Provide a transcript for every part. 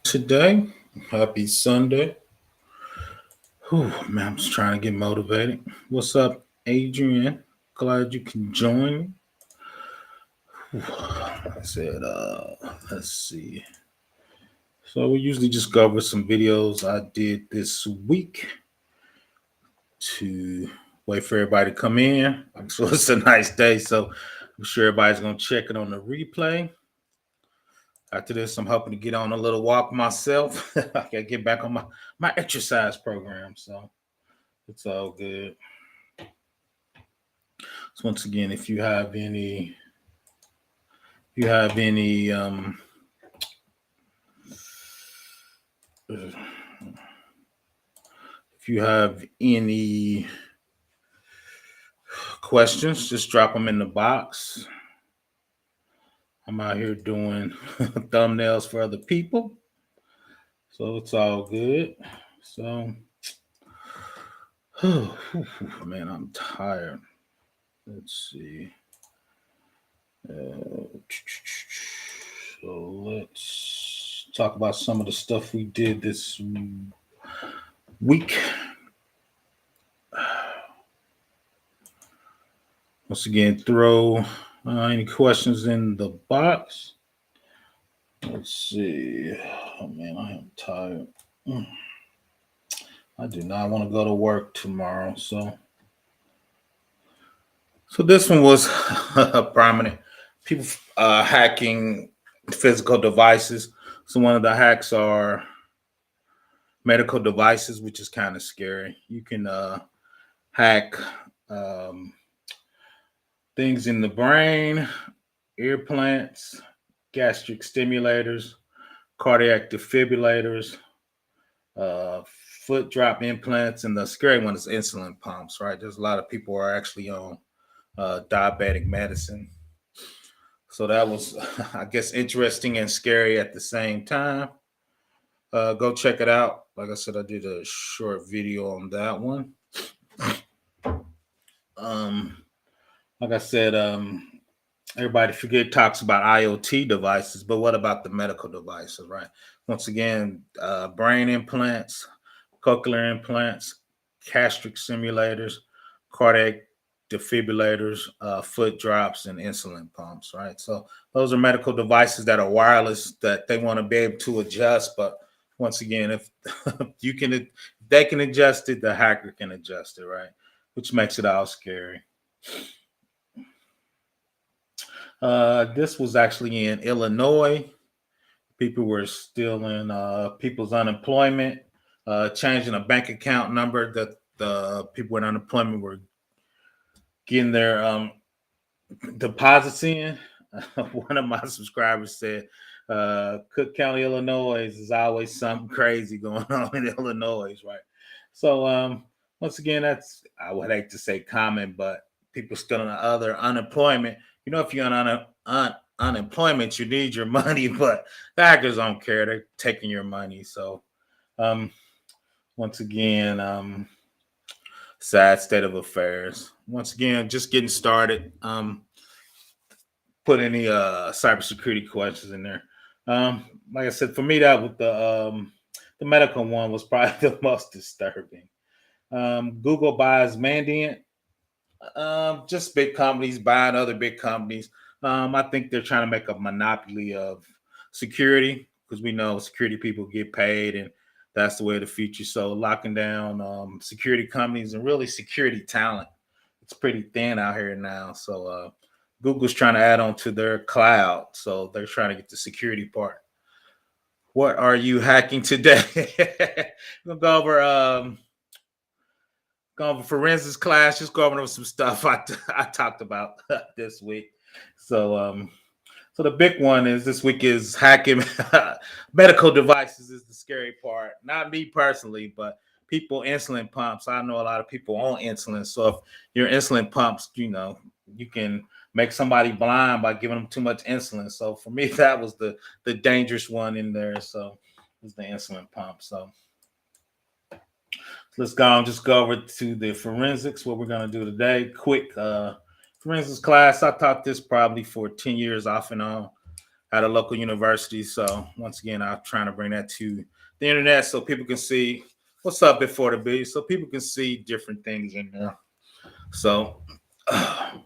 Today. Happy Sunday. Whew, man, I'm just trying to get motivated. What's up, Adrian? Glad you can join me. I said, let's see. So we usually just go over some videos I did this week to wait for everybody to come in. So it's a nice day, so I'm sure everybody's gonna check it on the replay. After this, I'm hoping to get on a little walk myself. I gotta get back on my exercise program, so it's all good. So once again, if you have any questions, just drop them in the box. I'm out here doing thumbnails for other people, so it's all good. So, man, I'm tired. Let's see. So let's talk about some of the stuff we did this week. Once again, throw any questions in the box. Let's see. Oh man, I am tired. I do not want to go to work tomorrow. So this one was prominent. People hacking physical devices. So one of the hacks are medical devices, which is kind of scary. You can hack um, things in the brain, ear plants, gastric stimulators, cardiac defibrillators, uh, foot drop implants, and the scary one is insulin pumps, right? There's a lot of people who are actually on diabetic medicine. So that was, I guess, interesting and scary at the same time. Go check it out. Like I said, I did a short video on that one. Um, like I said, everybody talks about IoT devices, but what about the medical devices, right? Once again, brain implants, cochlear implants, gastric simulators, cardiac defibrillators, foot drops, and insulin pumps, right? So those are medical devices that are wireless that they want to be able to adjust. But once again, if if they can adjust it, the hacker can adjust it, right? Which makes it all scary. This was actually in Illinois. People were stealing people's unemployment, changing a bank account number that the people with unemployment were getting their deposits in. One of my subscribers said, Cook County, Illinois is always something crazy going on in Illinois, right? So once again, that's, I would hate to say common, but people still on other unemployment. You know, if you're on unemployment, you need your money, but the hackers don't care. They're taking your money. So um, once again, sad state of affairs. Once again, just getting started. Put any cybersecurity questions in there. Like I said, for me, that with the medical one was probably the most disturbing. Google buys Mandiant. Just big companies buying other big companies. I think they're trying to make a monopoly of security because we know security people get paid and that's the way of the future. So locking down security companies and really security talent, it's pretty thin out here now. So Google's trying to add on to their cloud. So they're trying to get the security part. What are you hacking today? We'll go over forensics class, just go over some stuff I talked about this week. So so the big one is this week is hacking medical devices is the scary part. Not me personally, but people insulin pumps. I know a lot of people on insulin. So if your insulin pumps, you know, you can make somebody blind by giving them too much insulin. So for me, that was the dangerous one in there. So it was the insulin pump. So let's just go over to the forensics, what we're going to do today. Quick forensics class. I taught this probably for 10 years off and on. at a local university. So once again, I'm trying to bring that to the internet so people can see what's up before the B, so people can see different things in there. So, so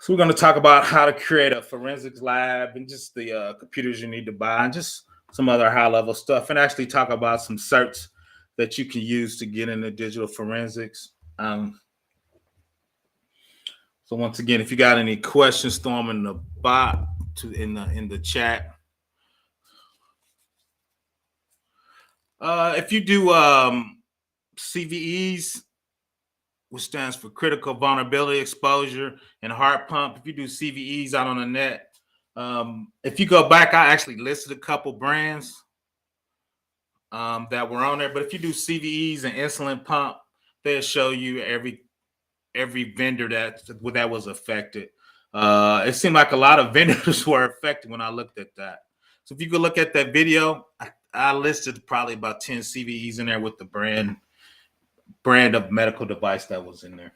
we're going to talk about how to create a forensics lab and just the computers you need to buy and just some other high level stuff, and actually talk about some certs that you can use to get into digital forensics. So once again, if you got any questions, throw them in the bot in the chat. If you do CVEs, which stands for critical vulnerability exposure, and heart pump, if you do CVEs out on the net, if you go back, I actually listed a couple brands that were on there. But if you do CVEs and insulin pump, they'll show you every vendor that was affected. It seemed like a lot of vendors were affected when I looked at that. So if you could look at that video, I listed probably about 10 CVEs in there with the brand of medical device that was in there.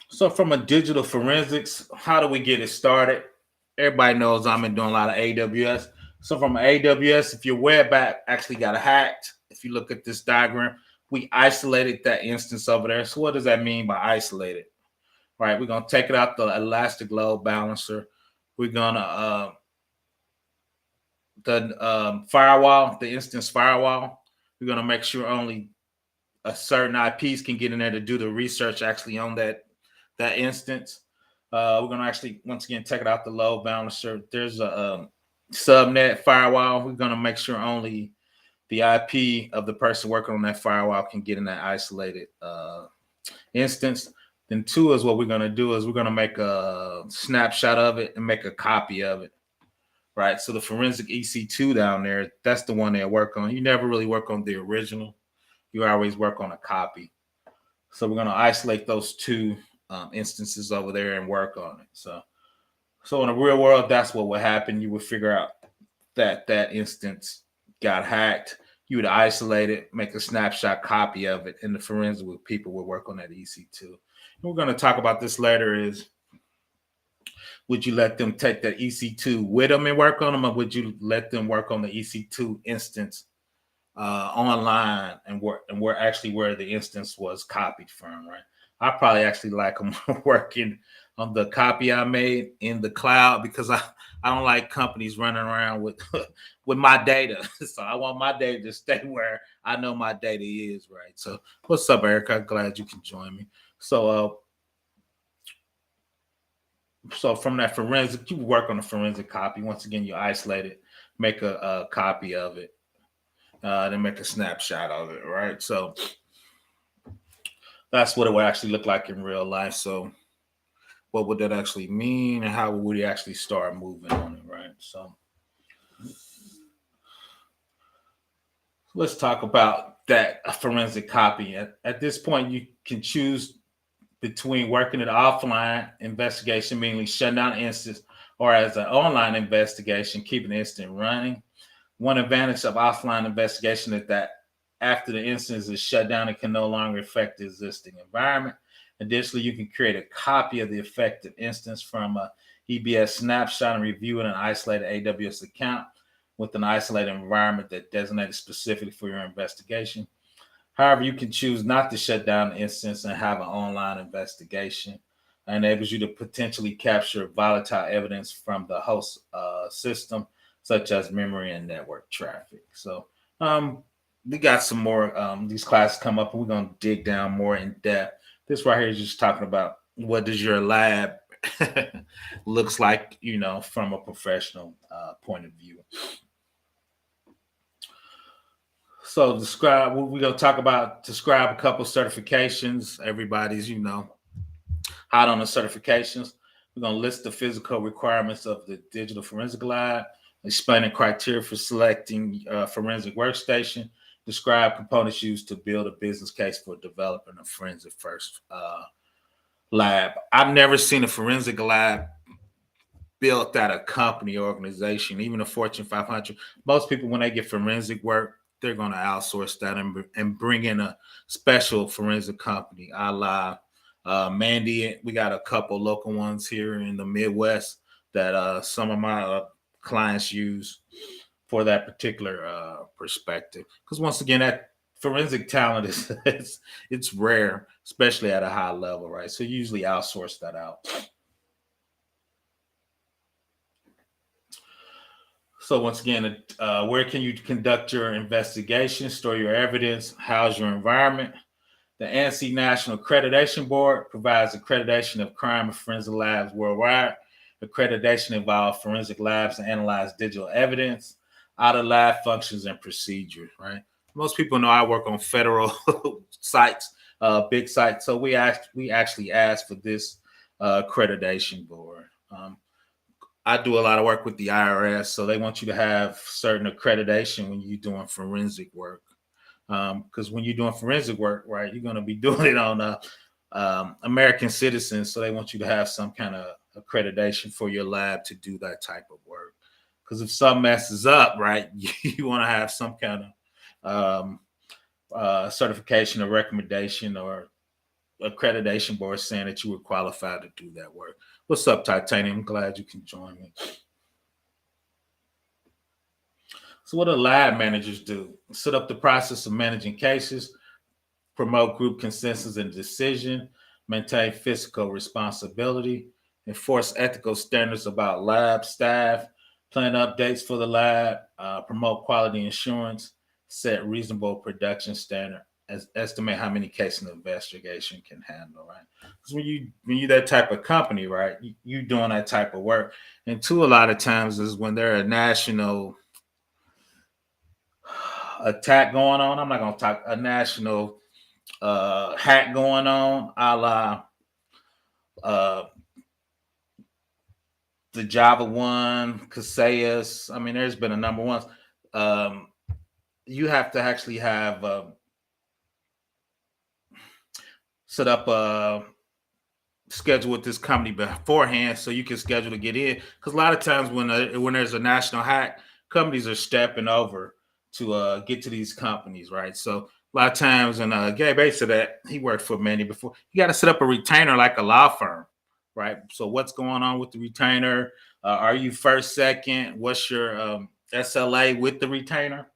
So from a digital forensics, how do we get it started? Everybody knows I've been doing a lot of AWS. So from AWS, if your web app actually got hacked, if you look at this diagram, we isolated that instance over there. So what does that mean by isolated? Right, we're going to take it out the elastic load balancer. We're going to the firewall, the instance firewall. We're going to make sure only a certain IPs can get in there to do the research actually on that instance. We're going to actually, once again, take it out the load balancer. There's a subnet firewall. We're going to make sure only the IP of the person working on that firewall can get in that isolated instance. Then two is what we're going to do is we're going to make a snapshot of it and make a copy of it. Right. So the forensic EC2 down there, that's the one they work on. You never really work on the original. You always work on a copy. So we're going to isolate those two instances over there and work on it. So in the real world, that's what would happen. You would figure out that instance got hacked. You would isolate it, make a snapshot copy of it, and the forensic people would work on that EC2. And we're going to talk about this later is, would you let them take that EC2 with them and work on them, or would you let them work on the EC2 instance online and where the instance was copied from, right? I probably actually like them working on the copy I made in the cloud because I don't like companies running around with with my data. So I want my data to stay where I know my data is, right? So what's up, Eric? I'm glad you can join me. So from that forensic, you work on a forensic copy. Once again, you isolate it, make a copy of it, then make a snapshot of it, right? So that's what it would actually look like in real life. So what would that actually mean, and how would we actually start moving on it, right? So let's talk about that forensic copy. At this point, you can choose between working an offline investigation, meaning shutting down an instance, or as an online investigation, keeping the instance running. One advantage of offline investigation is that after the instance is shut down, it can no longer affect the existing environment. Additionally, you can create a copy of the affected instance from a EBS snapshot and review in an isolated AWS account with an isolated environment that designated specifically for your investigation. However, you can choose not to shut down the instance and have an online investigation. It enables you to potentially capture volatile evidence from the host system, such as memory and network traffic. So we got some more these classes come up, and we're going to dig down more in depth. This right here is just talking about what does your lab looks like, from a professional point of view. So we're going to talk about describe a couple certifications. Everybody's, hot on the certifications. We're going to list the physical requirements of the digital forensic lab, explaining criteria for selecting a forensic workstation, describe components used to build a business case for developing a forensic first lab. I've never seen a forensic lab built at a company or organization, even a Fortune 500. Most people, when they get forensic work, they're going to outsource that and bring in a special forensic company, a la Mandy. We got a couple local ones here in the Midwest that some of my clients use for that particular perspective. Because once again, that forensic talent is it's rare, especially at a high level, right? So you usually outsource that out. So once again, where can you conduct your investigation, store your evidence, house your environment? The ANSI National Accreditation Board provides accreditation of crime and forensic labs worldwide. Accreditation involves forensic labs to analyze digital evidence, out of lab functions and procedures, right? Most people know I work on federal sites, big sites. So we actually ask for this accreditation board. I do a lot of work with the IRS, so they want you to have certain accreditation when you're doing forensic work. Because when you're doing forensic work, right, you're going to be doing it on American citizens, so they want you to have some kind of accreditation for your lab to do that type of work. Because if something messes up, right, you want to have some kind of certification or recommendation or accreditation board saying that you were qualified to do that work. What's up, Titanium? I'm glad you can join me. So, what do lab managers do? Set up the process of managing cases, promote group consensus and decision, maintain fiscal responsibility, enforce ethical standards about lab staff, plan updates for the lab, promote quality assurance, set reasonable production standard, estimate how many cases an investigation can handle, right? Because when you that type of company, right, you doing that type of work. And two, a lot of times is when there are national attack going on. I'm not gonna talk a national hack going on, a la uh, the Java one, Kaseya's. I mean, there's been a number of ones. Um, you have to actually have set up a schedule with this company beforehand so you can schedule to get in. Because a lot of times when there's a national hack, companies are stepping over to get to these companies, right? So a lot of times, and Gary Bates said that he worked for many before. You got to set up a retainer like a law firm, right? So what's going on with the retainer? Are you first, second? What's your SLA with the retainer,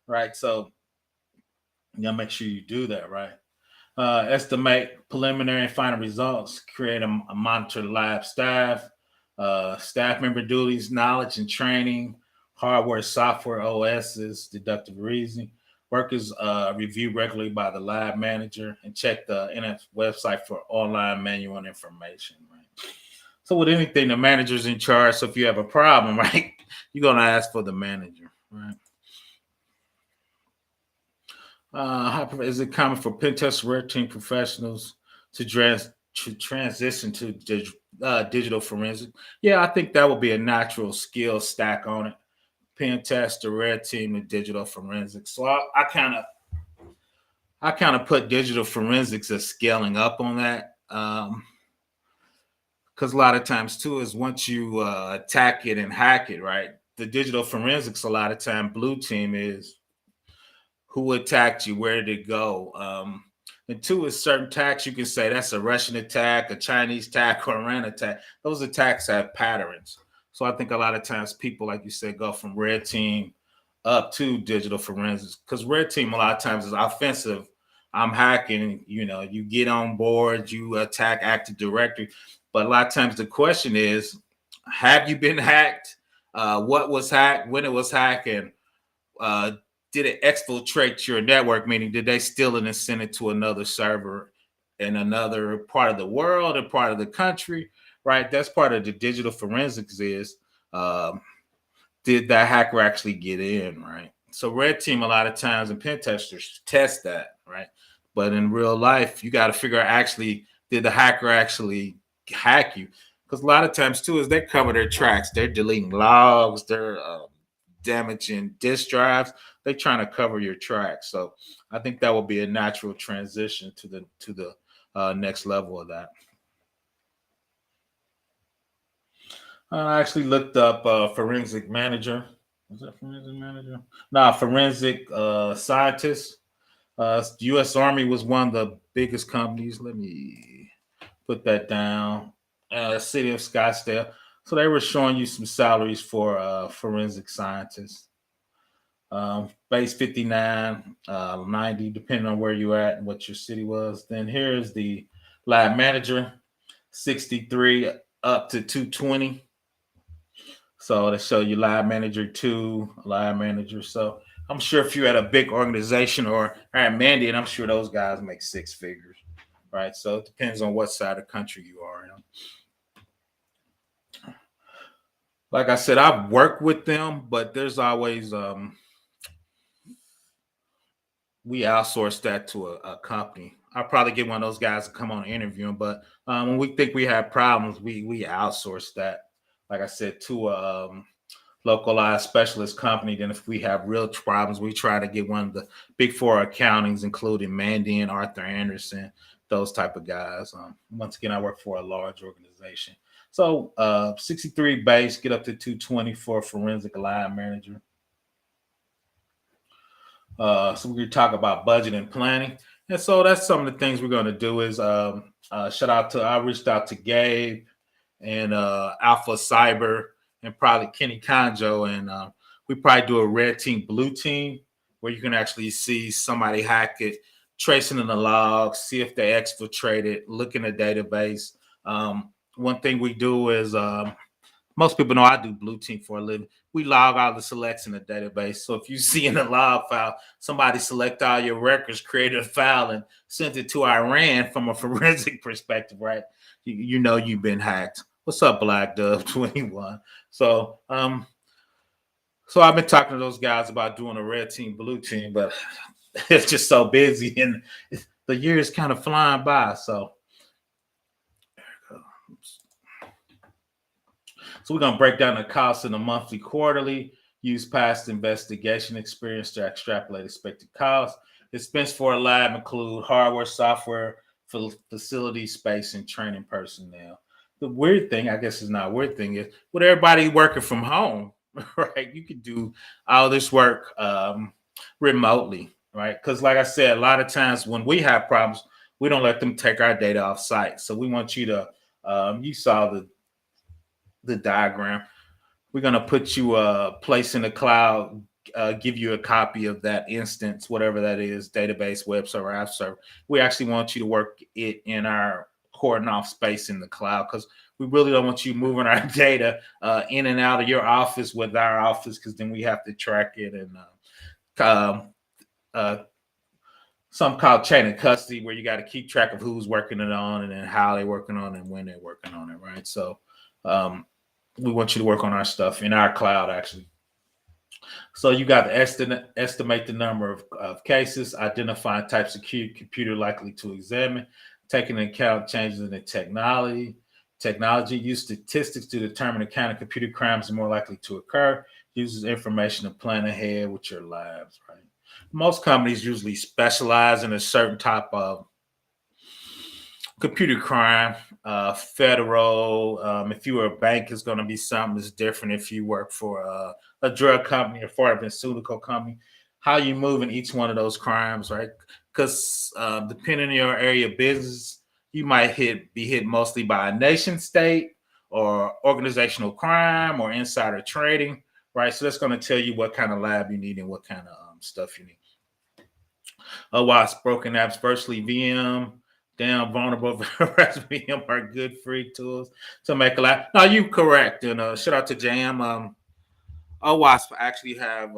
right? So you gotta make sure you do that, right? Estimate preliminary and final results, create a monitor lab staff, staff member duties, knowledge and training, hardware, software, OSs, deductive reasoning. Workers reviewed regularly by the lab manager and check the NF website for online manual information, right? So with anything, the manager's in charge. So if you have a problem, right, you're gonna ask for the manager, right? Is it common for pen test red team professionals to transition to digital forensic? Yeah, I think that would be a natural skill stack on it. Pen test, the red team, and digital forensics. So I kind of put digital forensics as scaling up on that. Because a lot of times too is once you attack it and hack it, right? The digital forensics a lot of time blue team is who attacked you, where did it go? And two is certain attacks you can say that's a Russian attack, a Chinese attack, or Iran attack. Those attacks have patterns. So I think a lot of times people, like you said, go from red team up to digital forensics because red team a lot of times is offensive. I'm hacking, you get on board, you attack Active Directory. But a lot of times the question is, have you been hacked? What was hacked? When it was hacked? And uh, did it exfiltrate your network? Meaning, did they steal it and send it to another server in another part of the world or part of the country? Right. That's part of the digital forensics is um, did that hacker actually get in? Right. So red team a lot of times and pen testers test that. Right. But in real life, you got to figure out actually did the hacker actually hack you? Because a lot of times too is they cover their tracks. They're deleting logs. They're damaging disk drives. They're trying to cover your tracks. So I think that will be a natural transition to the next level of that. I actually looked up forensic manager. Was that forensic manager? Nah, forensic scientist. U.S. Army was one of the biggest companies. Let me. put that down. City of Scottsdale. So they were showing you some salaries for forensic scientists. Base 59, 90, depending on where you're at and what your city was. Then here's the lab manager, 63 up to 220. So they show you lab manager 2, lab manager. So I'm sure if you're at a big organization or at Mandy, and I'm sure those guys make six figures, right? So it depends on what side of the country you are in. Like I said, I've worked with them, but there's always we outsource that to a company. I'll probably get one of those guys to come on and interview them, but when we think we have problems, we outsource that. Like I said, to a localized specialist company. Then if we have real problems, we try to get one of the big four accountings, including Mandy and Arthur Anderson, those type of guys. Once again, I work for a large organization. So 63 base, get up to 220 for forensic lab manager. So we're talk about budget and planning. And so that's some of the things we're going to do is I reached out to Gabe and Alpha Cyber and probably Kenny Conjo. And we probably do a red team, blue team, where you can actually see somebody hack it, tracing in the logs, see if they exfiltrated, look in the database. One thing we do is most people know I do blue team for a living. We log all the selects in the database. So if you see in the log file, somebody select all your records, created a file, and sent it to Iran from a forensic perspective, right? You know you've been hacked. What's up, Black Dove 21? So so I've been talking to those guys about doing a red team, blue team, but it's just so busy and the year is kind of flying by. So we're going to break down the costs in the monthly, quarterly, use past investigation experience to extrapolate expected costs. Expense for a lab include hardware, software, facility, space, and training personnel. The weird thing, I guess it's not a weird thing, is with everybody working from home, right? You could do all this work remotely, right? Because like I said, a lot of times when we have problems, we don't let them take our data off site. So we want you to, you saw the diagram. We're going to put you a place in the cloud, give you a copy of that instance, whatever that is, database, web server, app server. We actually want you to work it in our cordon off space in the cloud because we really don't want you moving our data in and out of your office with our office because then we have to track it and some called chain of custody where you got to keep track of who's working it on and then how they're working on it and when they're working on it, right? So we want you to work on our stuff in our cloud, actually. So you got to estimate the number of cases, identify types of computer likely to examine, taking into account changes in the technology, use statistics to determine the kind of computer crimes are more likely to occur, uses information to plan ahead with your labs, right? Most companies usually specialize in a certain type of computer crime, federal. If you were a bank, it's going to be something that's different. If you work for a drug company or pharmaceutical company, how you move in each one of those crimes, right? Because depending on your area of business, you might be hit mostly by a nation state or organizational crime or insider trading, right? So that's going to tell you what kind of lab you need and what kind of stuff you need. Otherwise, broken apps, virtually VM, damn vulnerable VM are good free tools to make a lab. No, you correct. And shout out to JM. OWASP actually have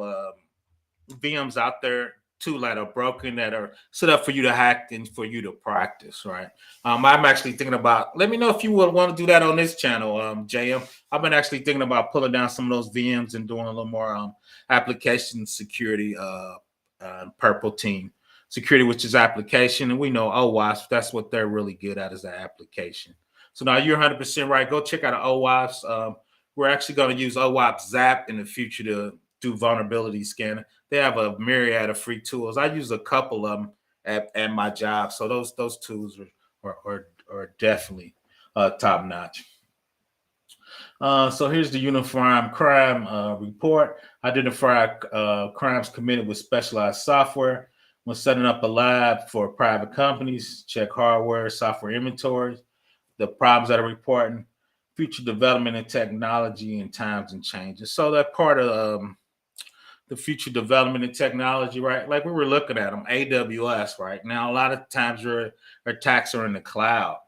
VMs out there too that are broken that are set up for you to hack and for you to practice, right? I'm actually thinking about, let me know if you would want to do that on this channel, JM. I've been actually thinking about pulling down some of those VMs and doing a little more application security purple team security, which is application. And we know OWASP, that's what they're really good at is the application. So now you're 100% right. Go check out OWASP. We're actually going to use OWASP Zap in the future to do vulnerability scanning. They have a myriad of free tools. I use a couple of them at my job. So those tools are definitely top notch. So here's the Uniform Crime Report. Identify crimes committed with specialized software. When setting up a lab for private companies, check hardware, software inventories. the problems that are reporting, future development in technology and times and changes. So that part of the future development in technology, right? Like we were looking at them, AWS, right? Now, a lot of times your attacks are in the cloud,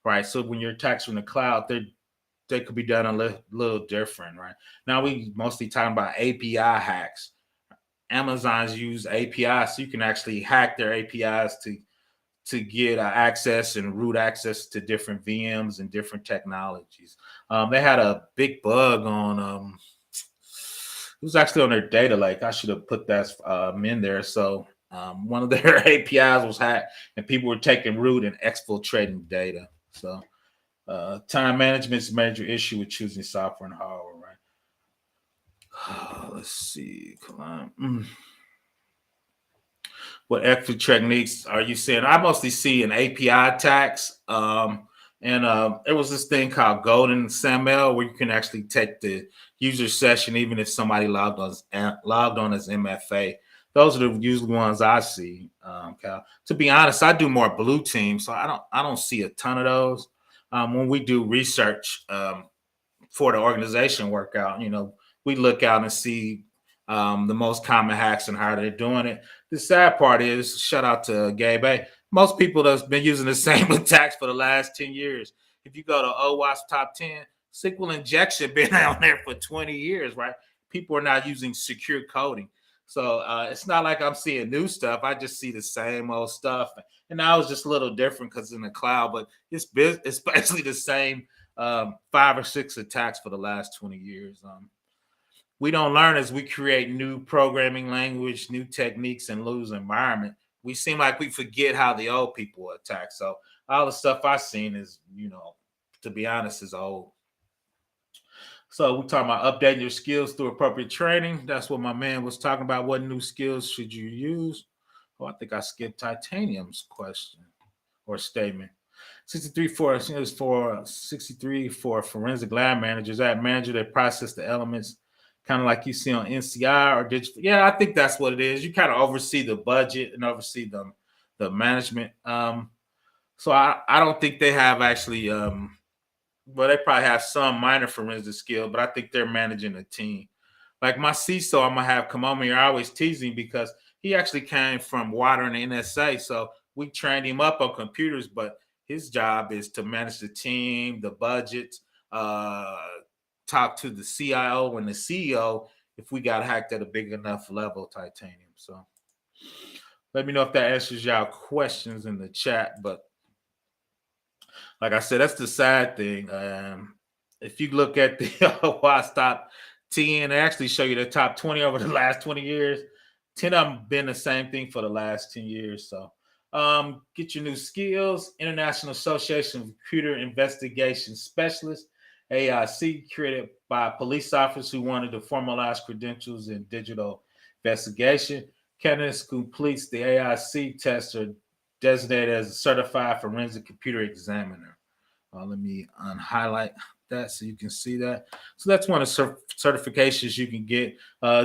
right? So when your attacks are in the cloud, they could be done a little different, right? Now we mostly talking about API hacks. Amazon's use APIs, so you can actually hack their APIs to get access and root access to different VMs and different technologies. They had a big bug on. It was actually on their data lake. I should have put that in there. So one of their APIs was hacked, and people were taking root and exfiltrating data. So time management is a major issue with choosing software and hardware, right? Let's see. Come on. What extra techniques are you seeing? I mostly see an API attacks. And there was this thing called Golden SAML where you can actually take the user session even if somebody logged on as MFA. Those are the usually ones I see. Cal. To be honest, I do more blue team, so I don't see a ton of those. When we do research for the organization workout, we look out and see the most common hacks and how they're doing it. The sad part is, shout out to Gabe, most people that's been using the same attacks for the last 10 years. If you go to OWASP top 10, SQL injection been out there for 20 years, right? People are not using secure coding. So it's not like I'm seeing new stuff. I just see the same old stuff. And now it's just a little different because in the cloud, but it's basically the same 5 or 6 attacks for the last 20 years. We don't learn as we create new programming language, new techniques, and lose environment. We seem like we forget how the old people attack. So all the stuff I've seen is, to be honest, is old. So we're talking about updating your skills through appropriate training. That's what my man was talking about. What new skills should you use? Oh, I think I skipped Titanium's question or statement. 63 for forensic lab managers. That manager that process the elements, kind of like you see on NCI or digital. Yeah, I think that's what it is. You kind of oversee the budget and oversee the management. So I don't think they have actually. Well, they probably have some minor forensic skill, but I think they're managing a team. Like my CISO, I'm gonna have come on here. I always tease him because he actually came from water and NSA, so we trained him up on computers. But his job is to manage the team, the budget, talk to the CIO and the CEO if we got hacked at a big enough level. Titanium. So let me know if that answers y'all questions in the chat. But like I said, that's the sad thing. If you look at the Watch Top 10, they actually show you the top 20 over the last 20 years. 10 of them been the same thing for the last 10 years. So get your new skills. International Association of Computer Investigation Specialists, AIC, created by police officers who wanted to formalize credentials in digital investigation. Candidates completes the AIC test are designated as a certified forensic computer examiner. Let me unhighlight that so you can see that. So that's one of the certifications you can get.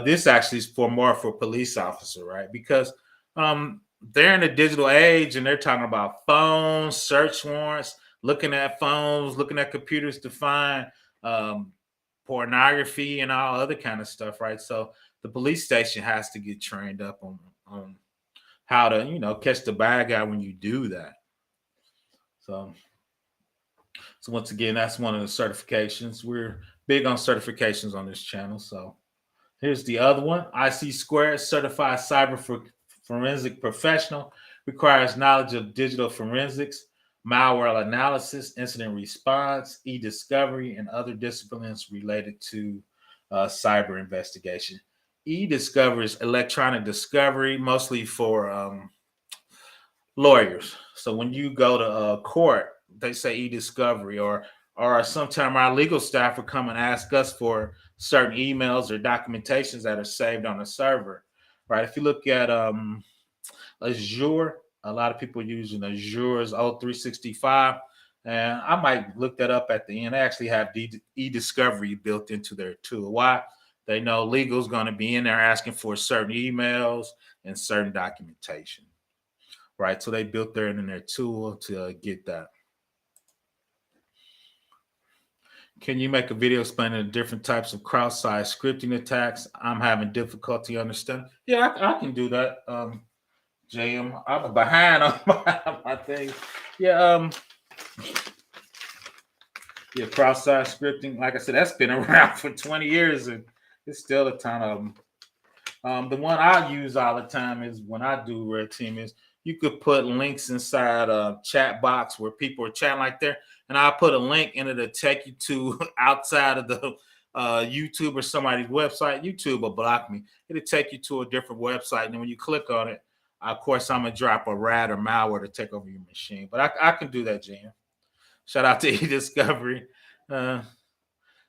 This actually is for police officer, right? Because they're in the digital age and they're talking about phones, search warrants, looking at phones, looking at computers to find pornography and all other kind of stuff, right? So the police station has to get trained up on how to, catch the bad guy when you do that. So once again, that's one of the certifications. We're big on certifications on this channel. So here's the other one. IC² Certified Cyber Forensic Professional, requires knowledge of digital forensics, malware analysis, incident response, e-discovery, and other disciplines related to cyber investigation. E-discovery is electronic discovery, mostly for lawyers. So when you go to court, they say e-discovery, or sometime our legal staff will come and ask us for certain emails or documentations that are saved on a server, right? If you look at Azure, a lot of people using Azure's O365, and I might look that up at the end. They actually have e-discovery built into their tool. Why? They know legal is going to be in there asking for certain emails and certain documentation. Right, so they built their tool to get that. Can you make a video explaining the different types of cross-site scripting attacks? I'm having difficulty understanding. Yeah, I can do that. JM, I'm behind on my things. Yeah, yeah, cross-site scripting. Like I said, that's been around for 20 years, and it's still a ton of them. The one I use all the time is when I do red team is you could put links inside a chat box where people are chatting like there, and I'll put a link and it'll take you to outside of the YouTube or somebody's website. YouTube will block me. It'll take you to a different website, and then when you click on it, of course, I'm gonna drop a rat or malware to take over your machine. But I can do that, Jim. Shout out to eDiscovery. Uh,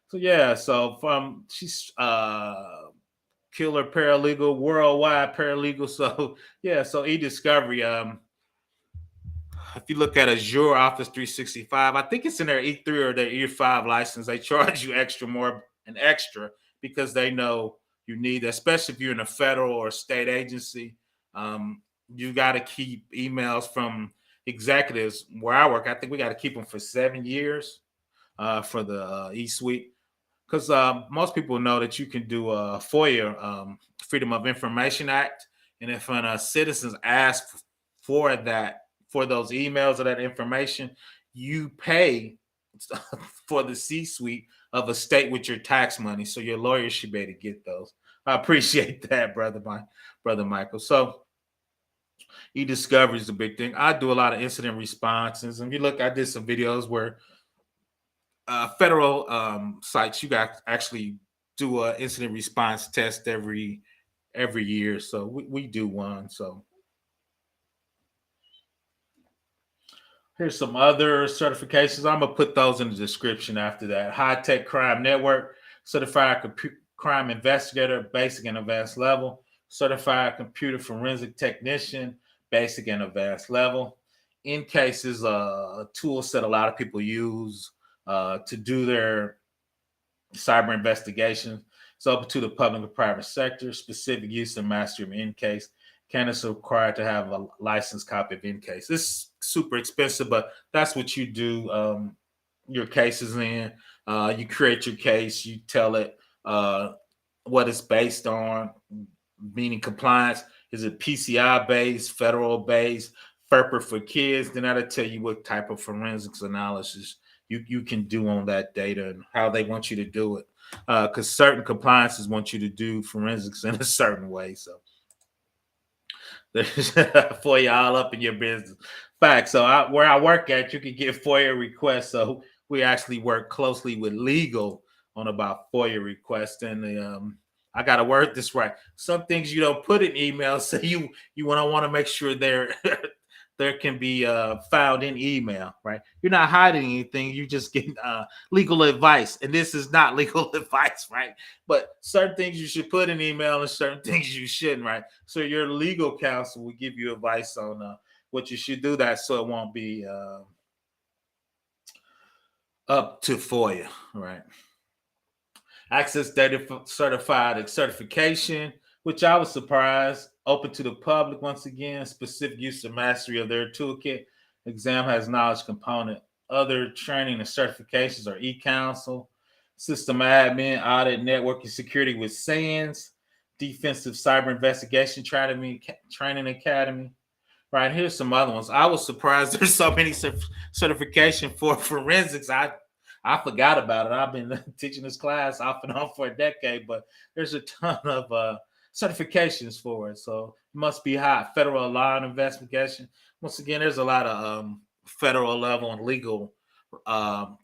so yeah, so from she's killer paralegal, worldwide paralegal. So yeah, so eDiscovery. If you look at Azure Office 365, I think it's in their E3 or their E5 license. They charge you extra because they know you need, especially if you're in a federal or state agency. You got to keep emails from executives where I work. I think we got to keep them for 7 years for the E-Suite because most people know that you can do a FOIA, Freedom of Information Act, and if citizens ask for that, for those emails or that information, you pay for the C-suite of a state with your tax money, so your lawyer should be able to get those. I appreciate that, brother Michael. So e-discovery is a big thing. I do a lot of incident responses, and you look, I did some videos where federal sites, you got actually do a incident response test every year. So we do one. So here's some other certifications. I'm gonna put those in the description after that. High Tech Crime Network, Certified Crime Investigator, basic and advanced level. Certified Computer Forensic Technician, basic and advanced level. In cases, a tool set a lot of people use to do their cyber investigations. It's open to the public and private sector. Specific use and mastery of in-case. Candidates are required to have a licensed copy of in-case. It's super expensive, but that's what you do your cases in. You create your case. You tell it what it's based on, meaning compliance. Is it PCI based, federal based, FERPA for kids? Then that'll tell you what type of forensics analysis you can do on that data and how they want you to do it. Because certain compliances want you to do forensics in a certain way. So there's FOIA all up in your business. Fact. So where I work at, you can get FOIA requests. So we actually work closely with legal on about FOIA requests. And I got to word this right. Some things you don't put in emails, so you want to make sure they're there can be found in email, right? You're not hiding anything. You just getting legal advice, and this is not legal advice, right? But certain things you should put in email, and certain things you shouldn't, right? So your legal counsel will give you advice on what you should do, that so it won't be up to FOIA, right? Access Data Certified Certification, which I was surprised, open to the public once again, specific use and mastery of their toolkit. Exam has knowledge component. Other training and certifications are e-counsel, system admin, audit, networking security with SANS, defensive cyber investigation training academy. Right, here's some other ones. I was surprised there's so many certification for forensics. I forgot about it. I've been teaching this class off and on for a decade, but there's a ton of certifications for it. So it must be high. Federal law and investigation. Once again, there's a lot of federal level and legal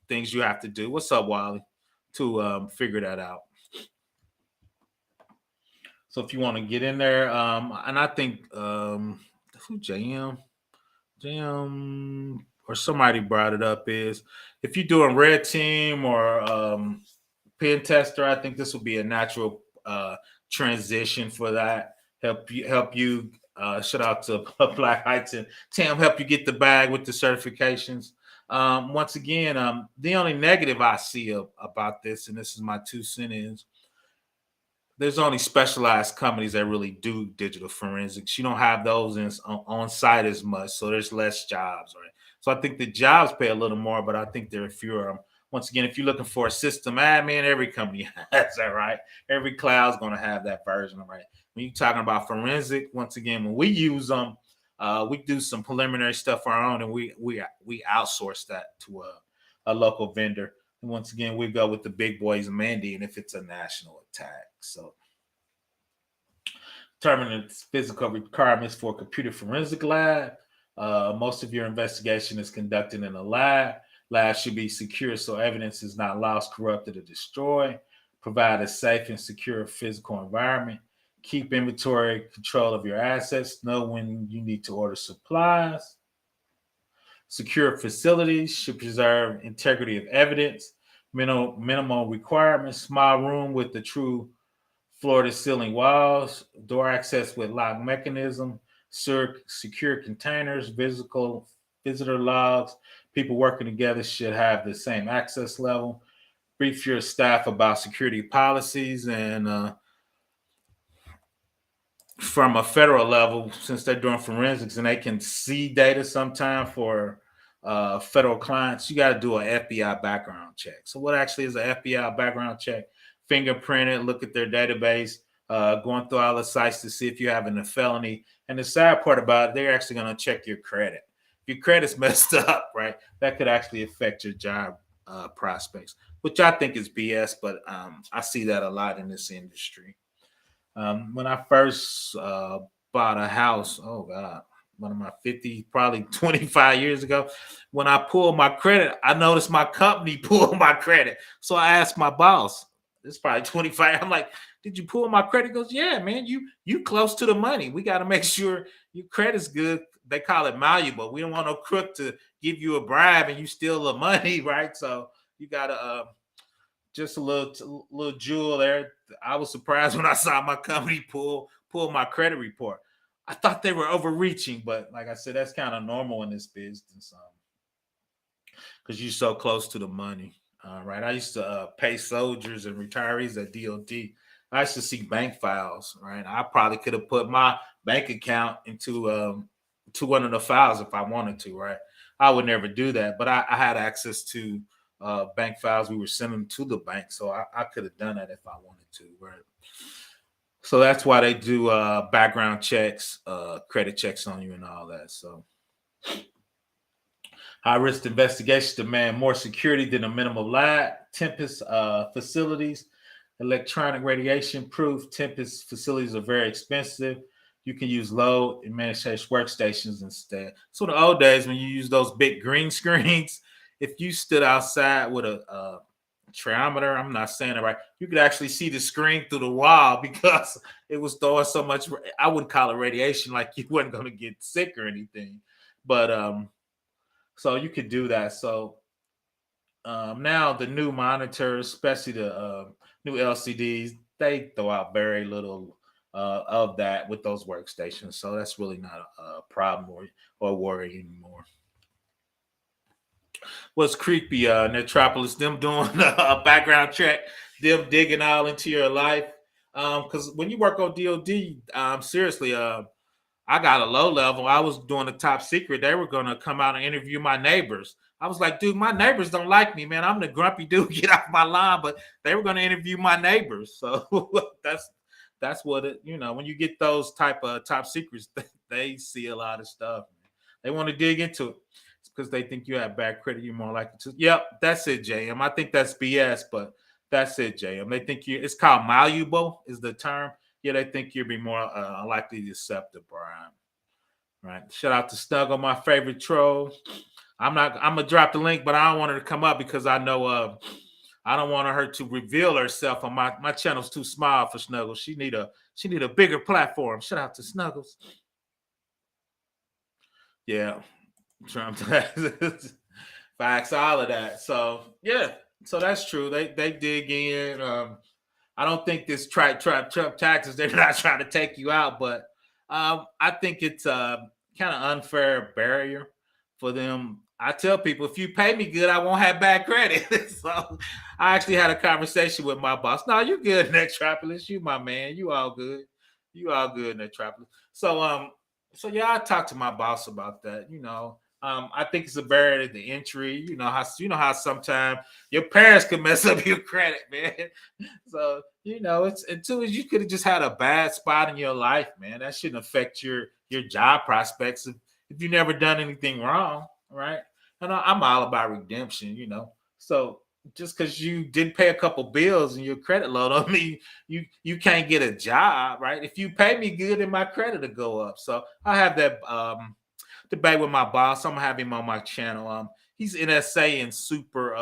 things you have to do. What's up, Wally? To figure that out. So if you want to get in there, and I think who JM or somebody brought it up, is if you're doing red team or pen tester, I think this will be a natural transition for that. Help you. Shout out to Black Heights and Tam, help you get the bag with the certifications. Once again, the only negative I see about this, and this is my 2 cents, is there's only specialized companies that really do digital forensics. You don't have those on site as much, so there's less jobs, right? So I think the jobs pay a little more, but I think there are fewer Once again, if you're looking for a system admin, every company has that, right? Every cloud's going to have that version, right? When you're talking about forensic, once again, when we use them, we do some preliminary stuff on our own, and we outsource that to a local vendor. And once again, we go with the big boys Mandy, and if it's a national attack, so determining physical requirements for a computer forensic lab. Most of your investigation is conducted in a lab. Labs should be secure so evidence is not lost, corrupted, or destroyed. Provide a safe and secure physical environment. Keep inventory control of your assets. Know when you need to order supplies. Secure facilities should preserve integrity of evidence. Minimal requirements. Small room with the true floor to ceiling walls, door access with lock mechanism, secure containers, visitor logs. People working together should have the same access level. Brief your staff about security policies and from a federal level, since they're doing forensics and they can see data sometime for federal clients, you got to do an FBI background check. So, what actually is an FBI background check? Fingerprinted, look at their database, going through all the sites to see if you're having a felony. And the sad part about it, they're actually going to check your credit. If your credit's messed up, right, that could actually affect your job prospects, which I think is BS, but I see that a lot in this industry. When I first bought a house, oh God, one of my 50, probably 25 years ago, when I pulled my credit, I noticed my company pulled my credit. So I asked my boss, this is probably 25. I'm like, did you pull my credit? He goes, yeah, man, you close to the money. We got to make sure your credit's good. They call it malleable. We don't want no crook to give you a bribe and you steal the money, right? So you got to just a little jewel there. I was surprised when I saw my company pull my credit report. I thought they were overreaching, but like I said, that's kind of normal in this business because you're so close to the money. Right. I used to pay soldiers and retirees at DOD. I used to see bank files. Right. I probably could have put my bank account into one of the files if I wanted to. Right. I would never do that, but I had access to bank files. We were sending to the bank, so I could have done that if I wanted to. Right. So that's why they do background checks, credit checks on you, and all that. So high risk investigations demand more security than a minimal lab. Tempest facilities, electronic radiation proof. Tempest facilities are very expensive. You can use low and managed workstations instead. So the old days when you use those big green screens, if you stood outside with a triometer, I'm not saying it right, you could actually see the screen through the wall because it was throwing so much. I wouldn't call it radiation, like you weren't going to get sick or anything, but so you could do that. So now the new monitors, especially the new LCDs, they throw out very little of that with those workstations. So that's really not a problem or worry anymore. What's creepy, Metropolis, them doing a background check, them digging all into your life. Because when you work on DOD, seriously, I got a low level. I was doing a top secret. They were going to come out and interview my neighbors. I was like, dude, my neighbors don't like me, man. I'm the grumpy dude. Get off my lawn. But they were going to interview my neighbors. So that's what it. When you get those type of top secrets, they see a lot of stuff. They want to dig into it because they think you have bad credit. You're more likely to. Yep, that's it, JM. I think that's BS, but that's it, JM. They think it's called malleable is the term. Yeah, they think you'll be more likely to accept the bribe. Right. Shout out to Snuggle, my favorite troll. I'm gonna drop the link, but I don't want her to come up because I know I don't want her to reveal herself on my channel's too small for Snuggles. She need a bigger platform. Shout out to Snuggles. Yeah. Trump facts, all of that. So yeah, so that's true. They dig in. I don't think this Trump taxes, they're not trying to take you out, but I think it's a kind of unfair barrier for them. I tell people, if you pay me good, I won't have bad credit. So I actually had a conversation with my boss. No, you good, Metropolis. You my man. You all good. You all good, Metropolis. So yeah, I talked to my boss about that. I think it's a barrier to the entry. You know how sometimes your parents can mess up your credit, man. So it's and two is you could have just had a bad spot in your life, man. That shouldn't affect your job prospects if you never done anything wrong, right? And I'm all about redemption. So just because you didn't pay a couple bills and your credit low don't mean you can't get a job, right? If you pay me good, then my credit will go up. So I have that debate with my boss. I'm gonna have him on my channel. He's NSA and super.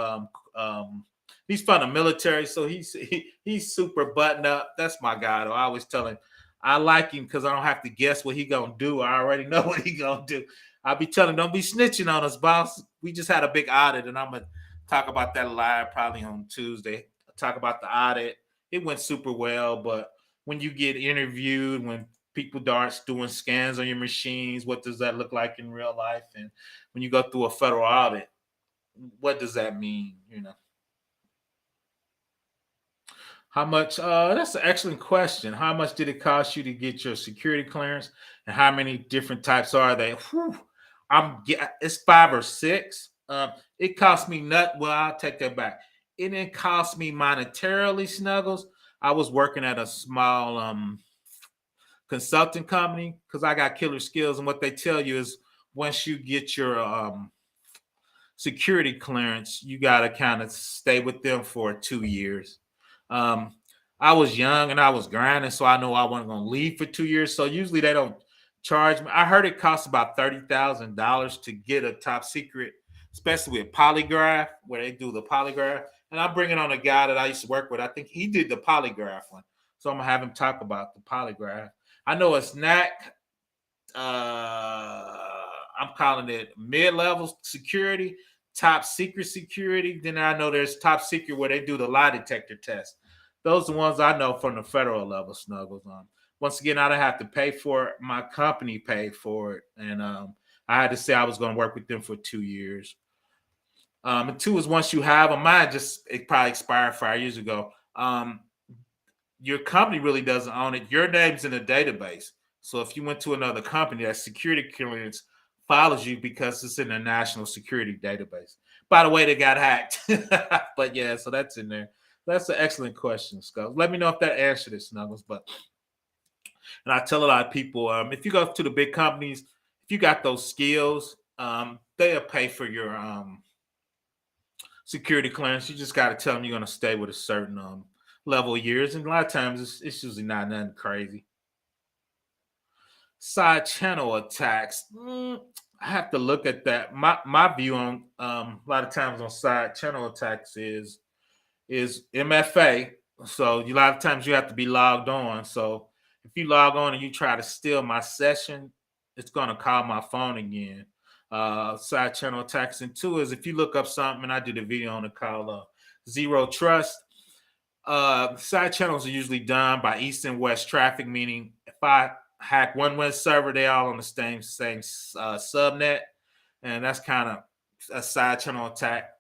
He's from the military, so he's super buttoned up. That's my guy. Though I always tell him I like him because I don't have to guess what he gonna do. I already know what he gonna do. I'll be telling him, don't be snitching on us, boss. We just had a big audit, and I'm gonna talk about that live probably on Tuesday. Talk about the audit. It went super well, but when you get interviewed, when people start doing scans on your machines, what does that look like in real life? And when you go through a federal audit, what does that mean? How much? That's an excellent question. How much did it cost you to get your security clearance, and how many different types are they? Whew, it's 5 or 6. It cost me nut. Well, I'll take that back. It didn't cost me monetarily, Snuggles. I was working at a small consulting company because I got killer skills, and what they tell you is once you get your security clearance, you got to kind of stay with them for 2 years. Um, I was young and I was grinding, so I know I wasn't going to leave for 2 years. So usually they don't charge me. I heard it costs about $30,000 to get a top secret, especially with polygraph, where they do the polygraph. And I'm bringing on a guy that I used to work with. I think he did the polygraph one, so I'm gonna have him talk about the polygraph. I know it's not. I'm calling it mid-level security, top secret security. Then I know there's top secret where they do the lie detector test. Those are the ones I know from the federal level, Snuggles. Once again, I don't have to pay for it. My company paid for it, and I had to say I was going to work with them for 2 years. And two is once you have them, mine it probably expired 5 years ago. Your company really doesn't own it. Your name's in the database. So if you went to another company, that security clearance follows you because it's in the national security database. By the way, they got hacked. But yeah, so that's in there. That's an excellent question, Skulls. Let me know if that answered it, Snuggles. And I tell a lot of people, if you go to the big companies, if you got those skills, they'll pay for your security clearance. You just got to tell them you're going to stay with a certain level of years, and a lot of times it's usually not nothing crazy. Side channel attacks. I have to look at that. My view on a lot of times on side channel attacks is MFA. So a lot of times you have to be logged on. So if you log on and you try to steal my session, it's going to call my phone again. Side channel attacks. And two is if you look up something, and I did a video on it called Zero Trust. Side channels are usually done by east and west traffic, meaning if I hack one web server, they all on the same subnet, and that's kind of a side channel attack.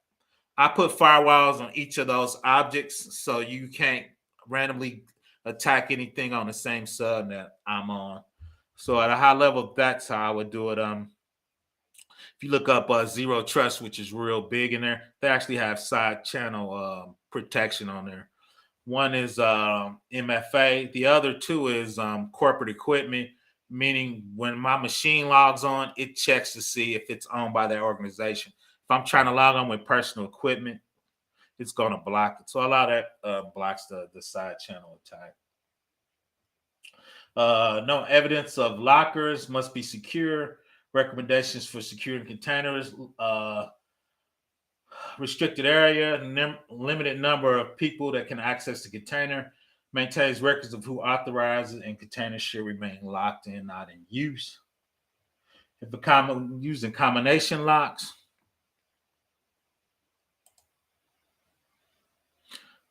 I put firewalls on each of those objects, so you can't randomly attack anything on the same subnet I'm on. So at a high level, that's how I would do it. If you look up Zero Trust, which is real big in there, they actually have side channel protection on there. One is MFA. The other two is corporate equipment, meaning when my machine logs on, it checks to see if it's owned by that organization. If I'm trying to log on with personal equipment, it's going to block it. So a lot of that blocks the side channel attack. No evidence of lockers must be secure. Recommendations for securing containers. Restricted area, limited number of people that can access the container, maintains records of who authorizes, and containers should remain locked in, not in use. If using combination locks,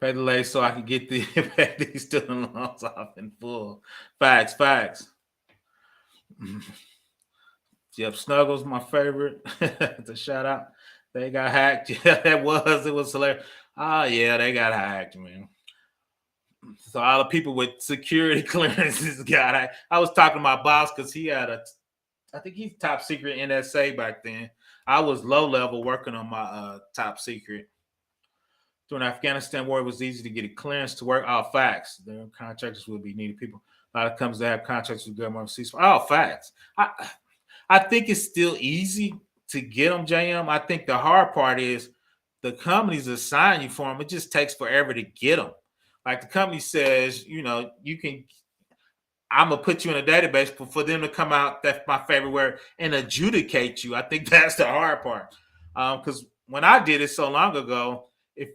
pay the late so I can get these student loans off in full. Facts. Jeff Snuggles, my favorite. It's a shout out. They got hacked. Yeah, it was hilarious. Oh yeah, they got hacked, man. So all the people with security clearances got hacked. I was talking to my boss because he had I think he's top secret NSA back then. I was low level working on my top secret. During the Afghanistan war, it was easy to get a clearance to work. All facts. The contractors will be needed people. A lot of companies that have contracts with government overseas. All facts. I think it's still easy to get them, JM. I think the hard part is the companies assign you for them. It just takes forever to get them. Like the company says, you can. I'm gonna put you in a database, but for them to come out, that's my favorite word, and adjudicate you. I think that's the hard part. Because when I did it so long ago, if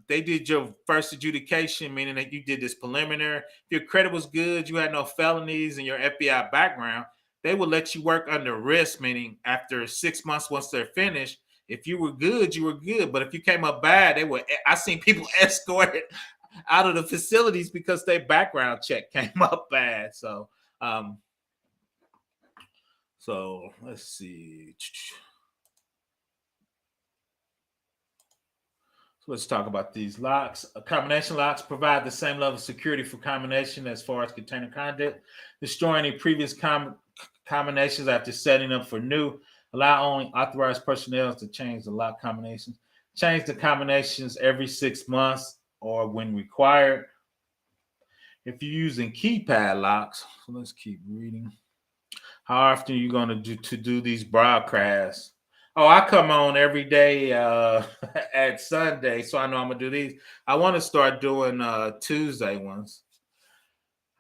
they did your first adjudication, meaning that you did this preliminary, if your credit was good, you had no felonies, and your FBI background, they would let you work under risk, meaning after 6 months, once they're finished, if you were good, you were good. But if you came up bad, they would. I seen people escorted out of the facilities because their background check came up bad. Um, so let's see. So let's talk about these locks. Combination locks provide the same level of security for combination as far as container content. Destroy any previous combinations after setting up for new. Allow only authorized personnel to change the lock combinations. Change the combinations every 6 months or when required. If you're using keypad locks, so let's keep reading. How often are you going to do these broadcasts? Oh, I come on every day at Sunday, so I know I'm gonna do these. I want to start doing Tuesday ones.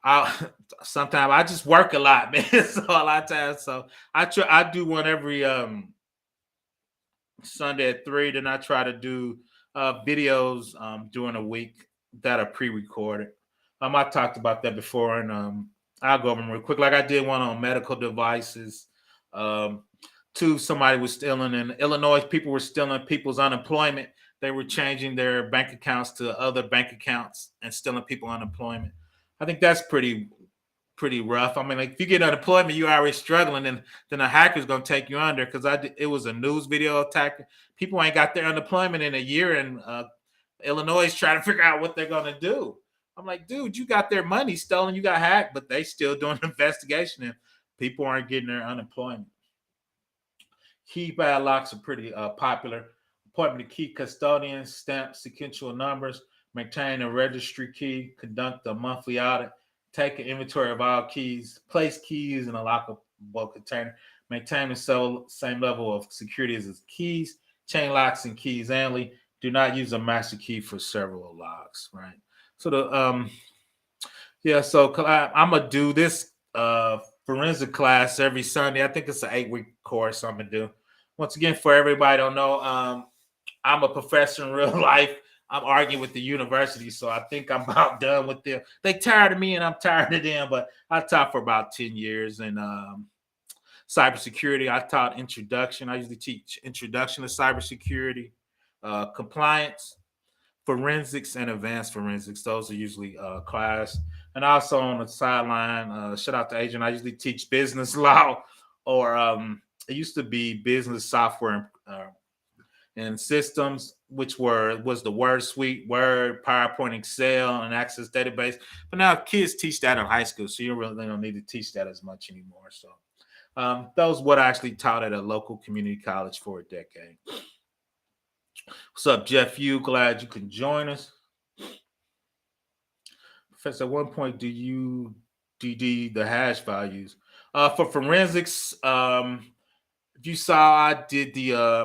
I sometimes I just work a lot, man. So a lot of times, so I do one every Sunday at 3. Then I try to do videos during the week that are pre-recorded. I talked about that before, and I'll go over them real quick. Like I did one on medical devices. Um, Two, somebody was stealing in Illinois. People were stealing people's unemployment. They were changing their bank accounts to other bank accounts and stealing people unemployment. I think that's pretty rough. I mean, like if you get unemployment, you're already struggling, and then a hacker's gonna take you under because it was a news video attack. People ain't got their unemployment in a year, and Illinois is trying to figure out what they're gonna do. I'm like, dude, you got their money stolen, you got hacked, but they still doing an investigation, and people aren't getting their unemployment. Keypad locks are pretty popular. Appointment to key custodians, stamp sequential numbers, maintain a registry key, conduct a monthly audit, take an inventory of all keys, place keys in a lockable container, maintain the same level of security as its keys, chain locks and keys annually. Do not use a master key for several locks, right? So so I'm gonna do this forensic class every Sunday. I think it's an 8-week course I'm gonna do. Once again, for everybody don't know, I'm a professor in real life. I'm arguing with the university, so I think I'm about done with them. They tired of me, and I'm tired of them. But I taught for about 10 years in cybersecurity. I taught introduction. I usually teach introduction to cybersecurity, compliance, forensics, and advanced forensics. Those are usually class. And also on the sideline, shout out to Adrian. I usually teach business law, or it used to be business software and systems, which was the Word Suite, Word, PowerPoint, Excel, and Access Database. But now kids teach that in high school, so you really don't need to teach that as much anymore. So those what I actually taught at a local community college for a decade. What's up, Jeff? You glad you can join us. Professor, at one point, do you DD the hash values? For forensics, if you saw, I did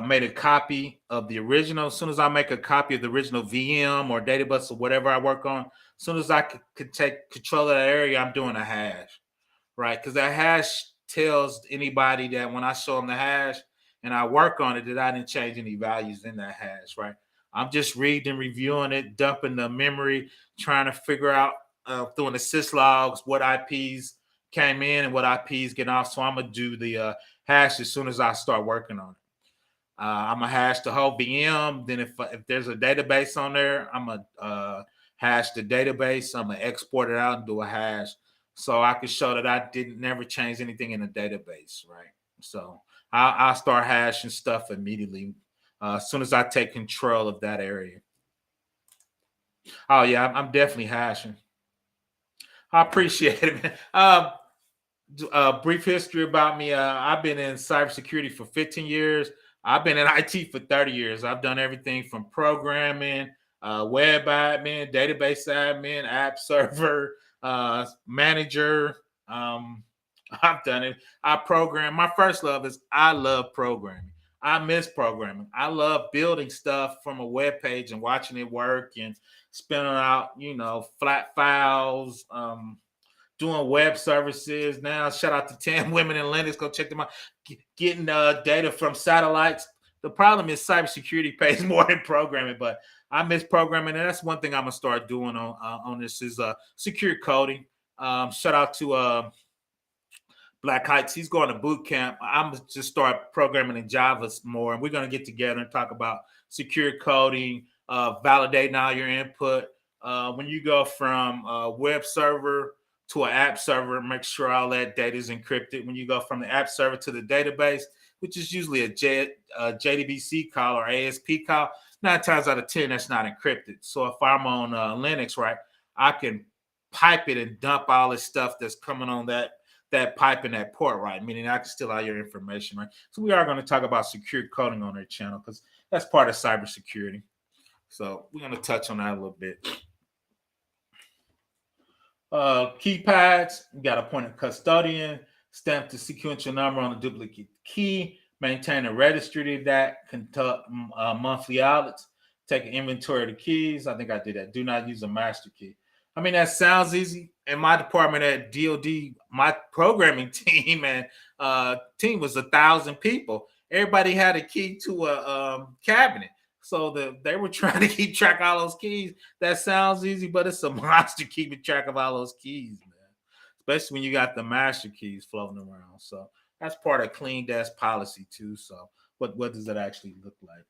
made a copy of the original. As soon as I make a copy of the original VM or database or whatever I work on, as soon as I could take control of that area, I'm doing a hash, right? Because that hash tells anybody that when I show them the hash and I work on it, that I didn't change any values in that hash, right? I'm just reading, reviewing it, dumping the memory, trying to figure out doing the syslogs, what IPs came in and what IPs get off. So I'm gonna do the hash as soon as I start working on it. I'm gonna hash the whole VM. Then if there's a database on there, I'm gonna hash the database. I'm gonna export it out and do a hash, so I can show that I didn't never change anything in the database, right? So I'll start hashing stuff immediately as soon as I take control of that area. Oh yeah, I'm definitely hashing. I appreciate it, man. Brief history about me. I've been in cybersecurity for 15 years. I've been in IT for 30 years. I've done everything from programming, web admin, database admin, app server, manager. Um, I've done it. I program. My first love is I love programming. I miss programming. I love building stuff from a web page and watching it work and spinning out, flat files. Doing web services now. Shout out to 10 Women in Linux. Go check them out. Getting data from satellites. The problem is cybersecurity pays more than programming, but I miss programming, and that's one thing I'm gonna start doing on this is secure coding. Shout out to Black Heights. He's going to boot camp. I'm just start programming in Java more, and we're gonna get together and talk about secure coding, validating all your input. When you go from a web server to an app server, make sure all that data is encrypted. When you go from the app server to the database, which is usually a JDBC call or ASP call, 9 times out of 10, that's not encrypted. So if I'm on Linux, right, I can pipe it and dump all this stuff that's coming on that pipe and that port, right? Meaning I can steal all your information, right? So we are going to talk about secure coding on our channel because that's part of cybersecurity. So we're going to touch on that a little bit. Keypads, you got to appoint a custodian, stamp the sequential number on the duplicate key, maintain a registry of that, conduct monthly audits, take an inventory of the keys. I think I did that. Do not use a master key. I mean, that sounds easy. In my department at DOD, my programming team and team was 1,000 people. Everybody had a key to a cabinet. So they were trying to keep track of all those keys. That sounds easy, but it's a monster keeping track of all those keys, man. Especially when you got the master keys floating around. So that's part of clean desk policy too. So what does that actually look like?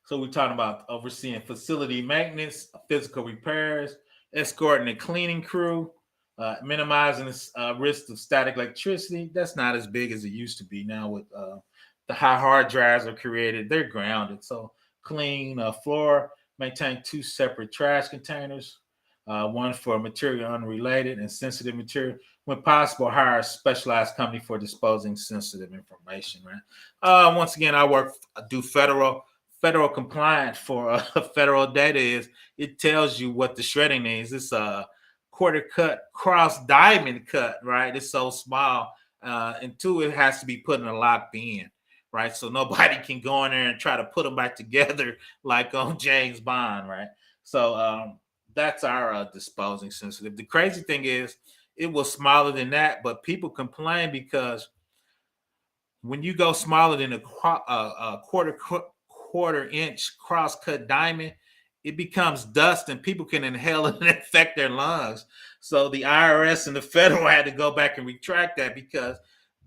So we're talking about overseeing facility maintenance, physical repairs, escorting a cleaning crew, minimizing the risk of static electricity. That's not as big as it used to be now with the high hard drives are created. They're grounded. So clean floor, maintain 2 separate trash containers, one for material unrelated and sensitive material. When possible, hire a specialized company for disposing sensitive information. Right. Once again, I do federal compliant for federal data is it tells you what the shredding is. It's a quarter cut cross diamond cut, right? It's so small. And 2, it has to be put in a locked bin, right? So nobody can go in there and try to put them back together like on James Bond, right? So that's our disposing sensitive. The crazy thing is it was smaller than that, but people complain because when you go smaller than a quarter inch cross cut diamond, it becomes dust and people can inhale it and infect their lungs. So the IRS and the federal had to go back and retract that because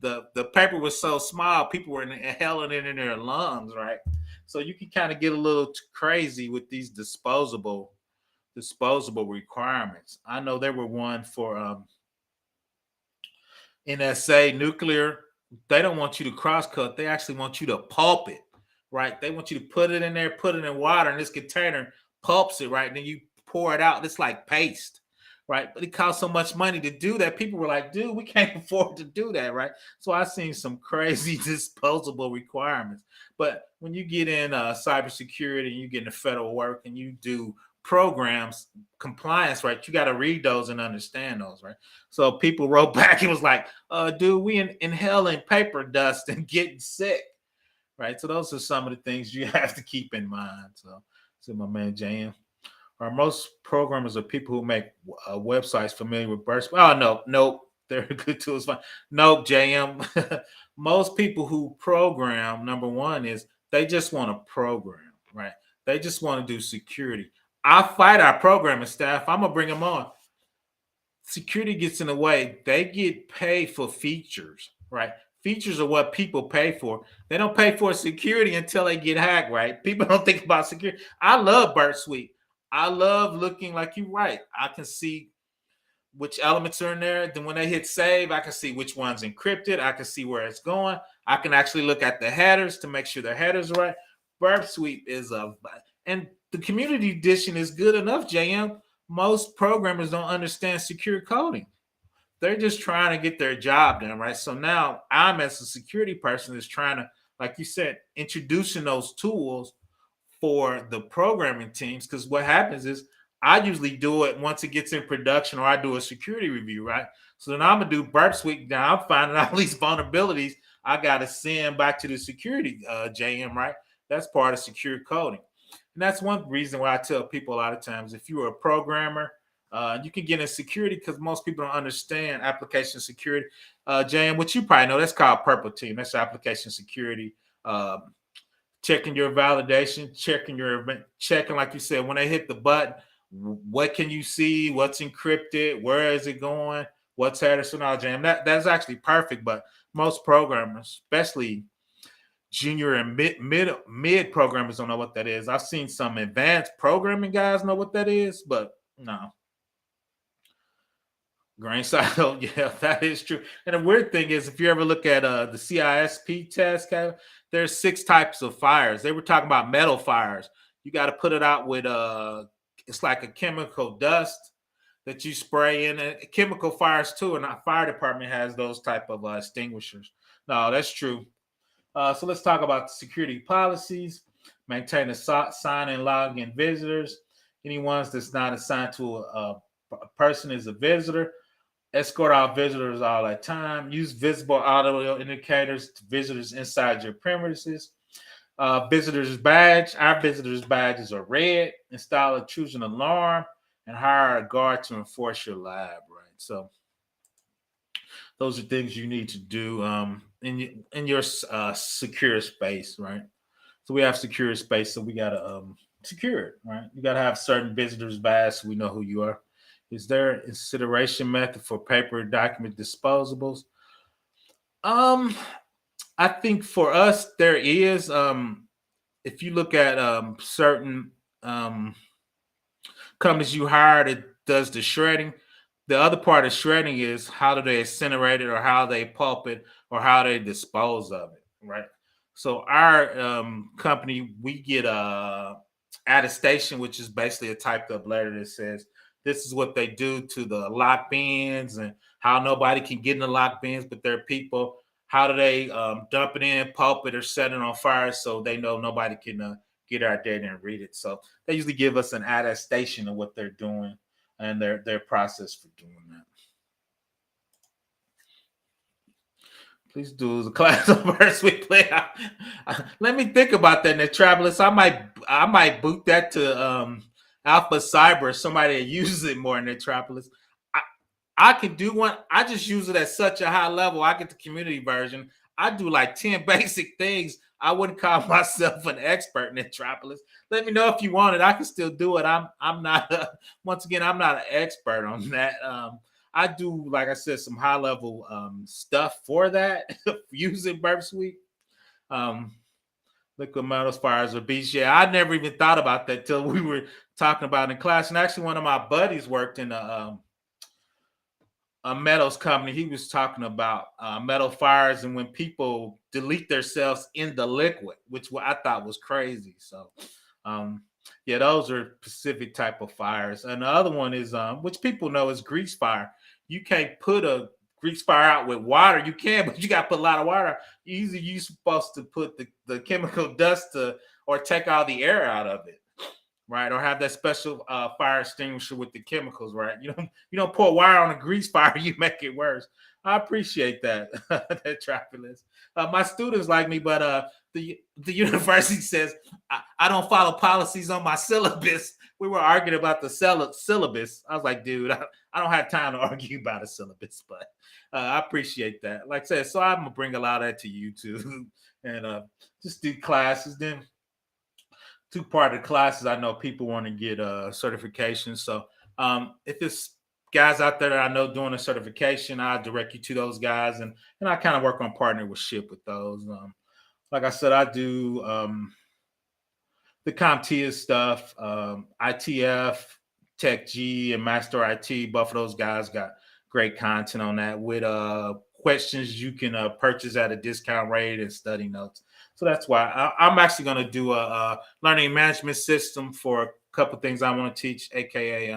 the paper was so small, people were inhaling it in their lungs, right? So you can kind of get a little crazy with these disposable requirements. I know there were one for NSA nuclear. They don't want you to cross cut. They actually want you to pulp it, right? They want you to put it in there, put it in water, and this container pulps it, right? And then you pour it out. It's like paste, right? But it costs so much money to do that. People were like, dude, we can't afford to do that, right? So I've seen some crazy disposable requirements. But when you get in cybersecurity and you get into federal work and you do programs compliance, right, you got to read those and understand those, right? So people wrote back and was like, dude, we inhaling paper dust and getting sick, right? So those are some of the things you have to keep in mind. So my man JM, are most programmers are people who make websites familiar with burst? Oh, nope, they're good tools. Fine. Nope, JM. Most people who program, number one, is they just want to program, right? They just want to do security. I fight our programming staff. I'm gonna bring them on. Security gets in the way. They get paid for features, right? Features are what people pay for. They don't pay for security until they get hacked, right? People don't think about security. I love Burp Suite. I love looking like you're right. I can see which elements are in there. Then when they hit save, I can see which one's encrypted. I can see where it's going. I can actually look at the headers to make sure the headers are right. Burp Suite is and the community edition is good enough, JM. Most programmers don't understand secure coding. they're just trying to get their job done, right? So now I'm, as a security person, is trying to, like you said, introducing those tools for the programming teams. Because what happens is I usually do it once it gets in production, or I do a security review, right? So then I'm gonna do burp suite. Now I'm finding out these vulnerabilities I gotta send back to the security JM, right? That's part of secure coding. And that's one reason why I tell people a lot of times, if you're a programmer, you can get in security, because most people don't understand application security. JM, what you probably know, that's called Purple Team. That's application security. Um, Checking your validation, checking your event, checking, like you said, when they hit the button, what can you see? What's encrypted? Where is it going? What's header? So now, Jam, that's actually perfect. But most programmers, especially junior and mid programmers, don't know what that is. I've seen some advanced programming guys know what that is, but no. Grain silo, yeah, that is true. And the weird thing is, if you ever look at the CISP test, Kevin, there's 6 types of fires. They were talking about metal fires. You got to put it out with it's like a chemical dust that you spray in. And chemical fires too, and our fire department has those type of extinguishers. No, that's true. So let's talk about the security policies. Maintain a sign and log in visitors. Anyone that's not assigned to a person is a visitor. Escort out visitors all the time. Use visible audio indicators to visitors inside your premises. Visitors badge. Our visitors badges are red. Install a intrusion alarm and hire a guard to enforce your lab. Right. So those are things you need to do in your secure space. Right. So we have secure space. So we gotta secure it. Right. You gotta have certain visitors badge so we know who you are. Is there an incineration method for paper document disposables? Um, I think for us there is. If you look at certain companies you hire that does the shredding, the other part of shredding is how do they incinerate it, or how they pulp it, or how they dispose of it, right? So our company, we get a attestation, which is basically a typed up letter that says this is what they do to the lock bins, and how nobody can get in the lock bins, but they're people. How do they dump it in, pulp it, or set it on fire so they know nobody can get our data and read it? So they usually give us an attestation of what they're doing and their process for doing that. Please do the class on first we play. Let me think about that, Netropolis. I might boot that to Alpha Cyber, somebody that uses it more in Netropolis. I, I can do one. I just use it at such a high level. I get the community version. I do like 10 basic things. I wouldn't call myself an expert in Netropolis. Let me know if you want it. I can still do it. I'm not once again, I'm not an expert on that. I do, like I said, some high level stuff for that using Burp Suite. Um, Liquid metals, fires, or beasts. Yeah, I never even thought about that till we were talking about it in class. And actually, one of my buddies worked in a metals company. He was talking about metal fires and when people delete themselves in the liquid, which I thought was crazy. So, um, yeah, those are specific type of fires. And the other one is, which people know, is grease fire. You can't put a grease fire out with water. You can, but you got to put a lot of water. Usually, you're supposed to put the chemical dust to, or take all the air out of it, right? Or have that special fire extinguisher with the chemicals, right? You don't pour wire on a grease fire, you make it worse. I appreciate that, that Tropolis. My students like me, but the university says I don't follow policies on my syllabus. We were arguing about the syllabus. I was like, dude, I don't have time to argue about a syllabus, but I appreciate that. Like I said, so I'm gonna bring a lot of that to you too, and just do classes. Then two part of the classes, I know people want to get certification. So if it's guys out there that I know doing a certification, I direct you to those guys, and I kind of work on partnership with those. Like I said, I do the CompTIA stuff, ITF, Tech G, and Master IT. Both of those guys got great content on that with questions you can purchase at a discount rate and study notes. So that's why I'm actually going to do a learning management system for a couple things I want to teach, aka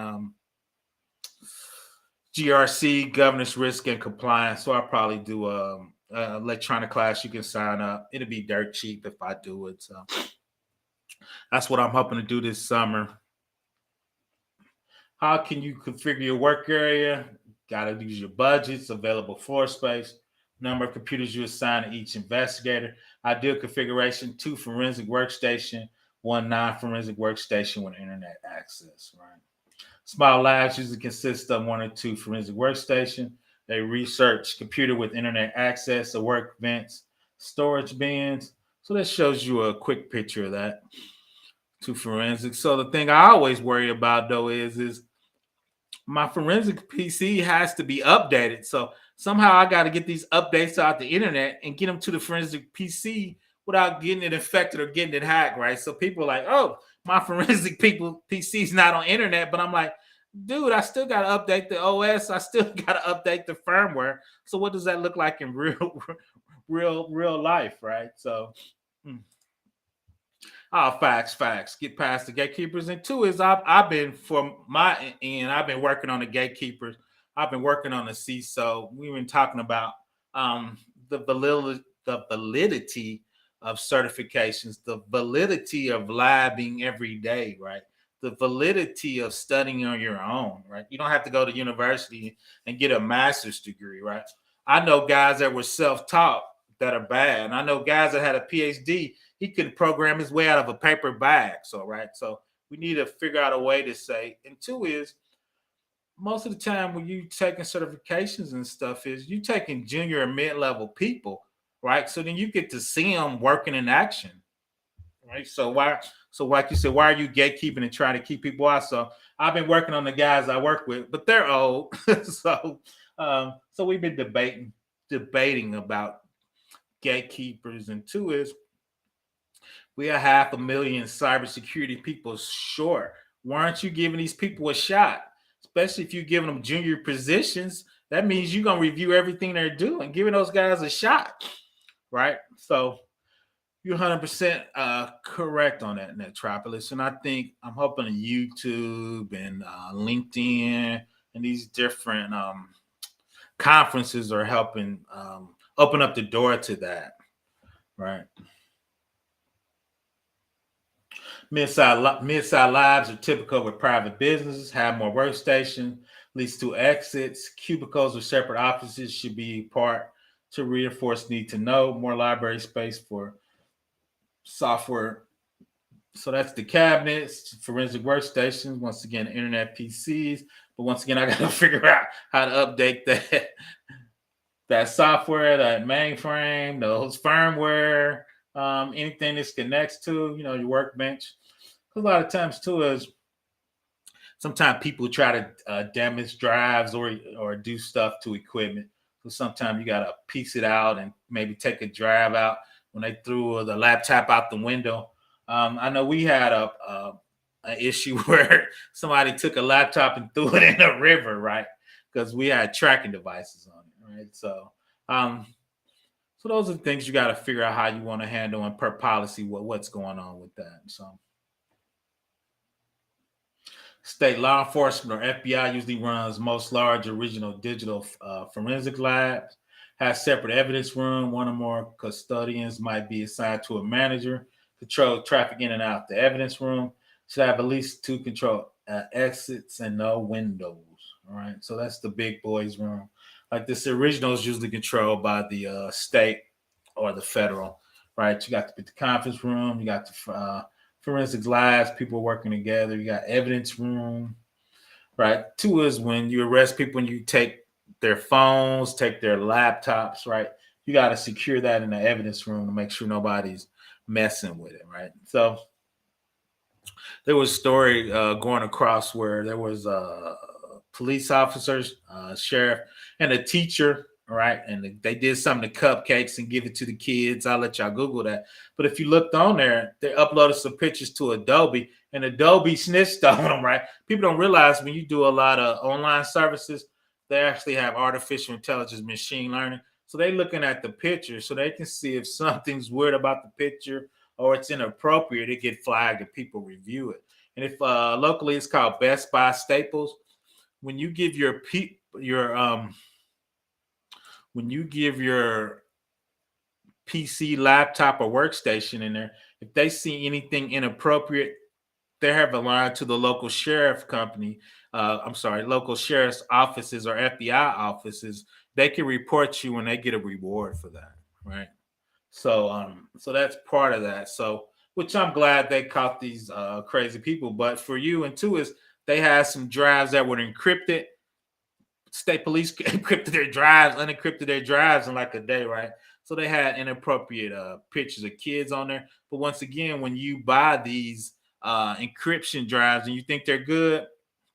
GRC, governance, risk, and compliance. So I'll probably do electronic class. You can sign up. It'll be dirt cheap if I do it. So that's what I'm hoping to do this summer. How can you configure your work area? Got to use your budgets, available floor space, number of computers you assign to each investigator. Ideal configuration: 2 forensic workstation, 1 non-forensic workstation with internet access. Right. Small labs usually consist of 1 or 2 forensic workstation, a research computer with internet access, a workbench, storage bins. So that shows you a quick picture of that. 2 forensic. So the thing I always worry about though is my forensic PC has to be updated. So somehow I got to get these updates out the internet and get them to the forensic PC without getting it infected or getting it hacked, right? So people are like, oh, my forensic people PC's not on internet, but I'm like, dude, I still got to update the OS. I still got to update the firmware. So what does that look like in real life, right? So. Oh, facts. Get past the gatekeepers. And two is I've been from my end, I've been working on the gatekeepers. I've been working on the CISO. We've been talking about the validity of certifications, the validity of labbing every day, right? The validity of studying on your own, right? You don't have to go to university and get a master's degree, right? I know guys that were self-taught that are bad. And I know guys that had a PhD, he could program his way out of a paper bag. So, right. So we need to figure out a way to say, and two is most of the time when you taking certifications and stuff is you taking junior and mid-level people, right? So then you get to see them working in action. Right. So like you said, why are you gatekeeping and trying to keep people out? So I've been working on the guys I work with, but they're old. So we've been debating about gatekeepers, and two is we are 500,000 cybersecurity people short. Why aren't you giving these people a shot? Especially if you're giving them junior positions, that means you're gonna review everything they're doing, giving those guys a shot, right? So you're 100% correct on that, Netropolis. And I think I'm hoping YouTube and LinkedIn and these different conferences are helping open up the door to that, right? Mid-side labs are typical with private businesses, have more workstations, leads to exits. Cubicles or separate offices should be part to reinforce need to know, more library space for software. So that's the cabinets, forensic workstations, once again, internet PCs. But once again, I got to figure out how to update that software, that mainframe, those firmware, anything this connects to, your workbench. A lot of times too is sometimes people try to damage drives or do stuff to equipment. So sometimes you got to piece it out and maybe take a drive out when they threw the laptop out the window. I know we had an issue where somebody took a laptop and threw it in a river, right? Because we had tracking devices on it, right? So those are the things you got to figure out how you want to handle and per policy what's going on with that. So. State law enforcement or FBI usually runs most large original digital forensic labs, has separate evidence room. One or more custodians might be assigned to a manager, control traffic in and out the evidence room, should have at least 2 control exits and no windows. All right. So that's the big boys room. Like this original is usually controlled by the state or the federal, right? You got the conference room, you got the forensics labs, people working together. You got evidence room, right? 2 is when you arrest people and you take their phones, take their laptops, right? You got to secure that in the evidence room to make sure nobody's messing with it, right? So there was a story going across where there was police officers, sheriff, and a teacher, right? And they did some of the cupcakes and give it to the kids. I'll let y'all Google that. But if you looked on there, they uploaded some pictures to Adobe, and Adobe snitched on them, right? People don't realize when you do a lot of online services, they actually have artificial intelligence, machine learning. So they're looking at the picture so they can see if something's weird about the picture or it's inappropriate, it get flagged and people review it. And if locally it's called Best Buy Staples, when you give when you give your PC, laptop, or workstation in there, if they see anything inappropriate, they have a line to the local sheriff company. I'm sorry, local sheriff's offices or FBI offices. They can report you and they get a reward for that, right? So that's part of that. So, which I'm glad they caught these crazy people. But for you and two is they had some drives that were encrypted. State police encrypted their drives, unencrypted their drives in like a day, right? So they had inappropriate pictures of kids on there. But once again, when you buy these encryption drives and you think they're good,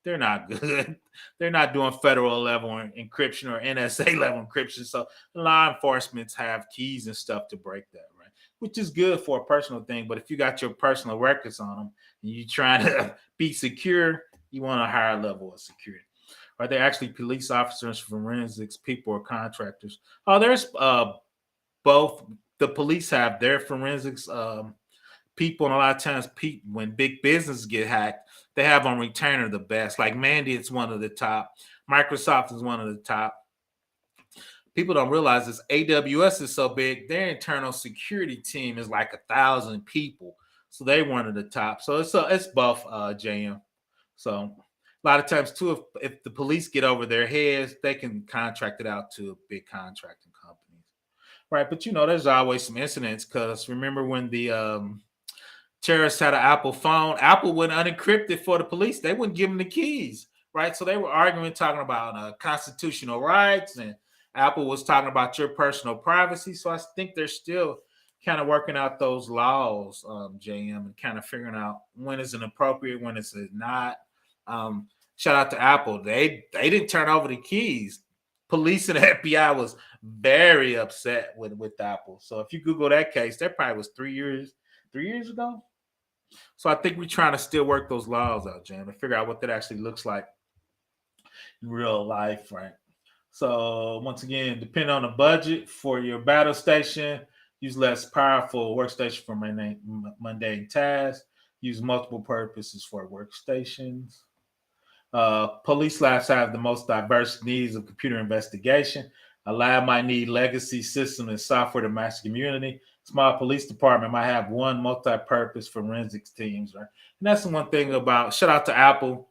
they're not good. They're not doing federal level encryption or NSA level encryption. So law enforcement have keys and stuff to break that, right? Which is good for a personal thing. But if you got your personal records on them and you're trying to be secure, you want a higher level of security. Are they actually police officers, forensics people, or contractors? Oh, there's both. The police have their forensics people, and a lot of times, when big businesses get hacked, they have on retainer the best. Like Mandy, it's one of the top. Microsoft is one of the top. People don't realize this. AWS is so big; their internal security team is like 1,000 people, so they're one of the top. So it's both, JM. So a lot of times too, if the police get over their heads, they can contract it out to big contracting companies, right? But there's always some incidents because remember when the terrorists had an Apple phone, Apple wouldn't unencrypt it for the police. They wouldn't give them the keys, right? So they were arguing, talking about constitutional rights, and Apple was talking about your personal privacy. So I think they're still kind of working out those laws, JM, and kind of figuring out when is it appropriate, when is it not. Shout out to Apple. They didn't turn over the keys. Police and FBI was very upset with Apple. So if you Google that case, that probably was 3 years ago. So I think we're trying to still work those laws out, Jam, and figure out what that actually looks like in real life, right? So once again, depending on the budget for your battle station, use less powerful workstation for mundane tasks. Use multiple purposes for workstations. Police labs have the most diverse needs of computer investigation. A lab might need legacy system and software to match the community. Small police department might have one multi-purpose forensics teams, right? And that's the one thing about, shout out to Apple.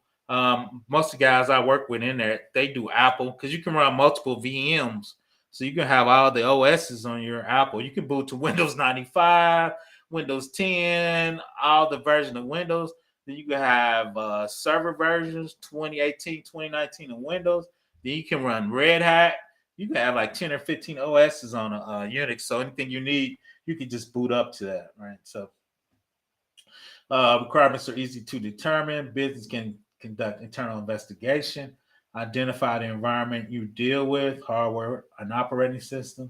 Most of the guys I work with in there, they do Apple because you can run multiple VMs. So you can have all the OSs on your Apple. You can boot to Windows 95, Windows 10, all the version of Windows. Then you can have server versions, 2018, 2019 of Windows. Then you can run Red Hat. You can have like 10 or 15 OSs on a Unix. So anything you need, you can just boot up to that, right? So requirements are easy to determine. Business can conduct internal investigation, identify the environment you deal with, hardware, an operating system.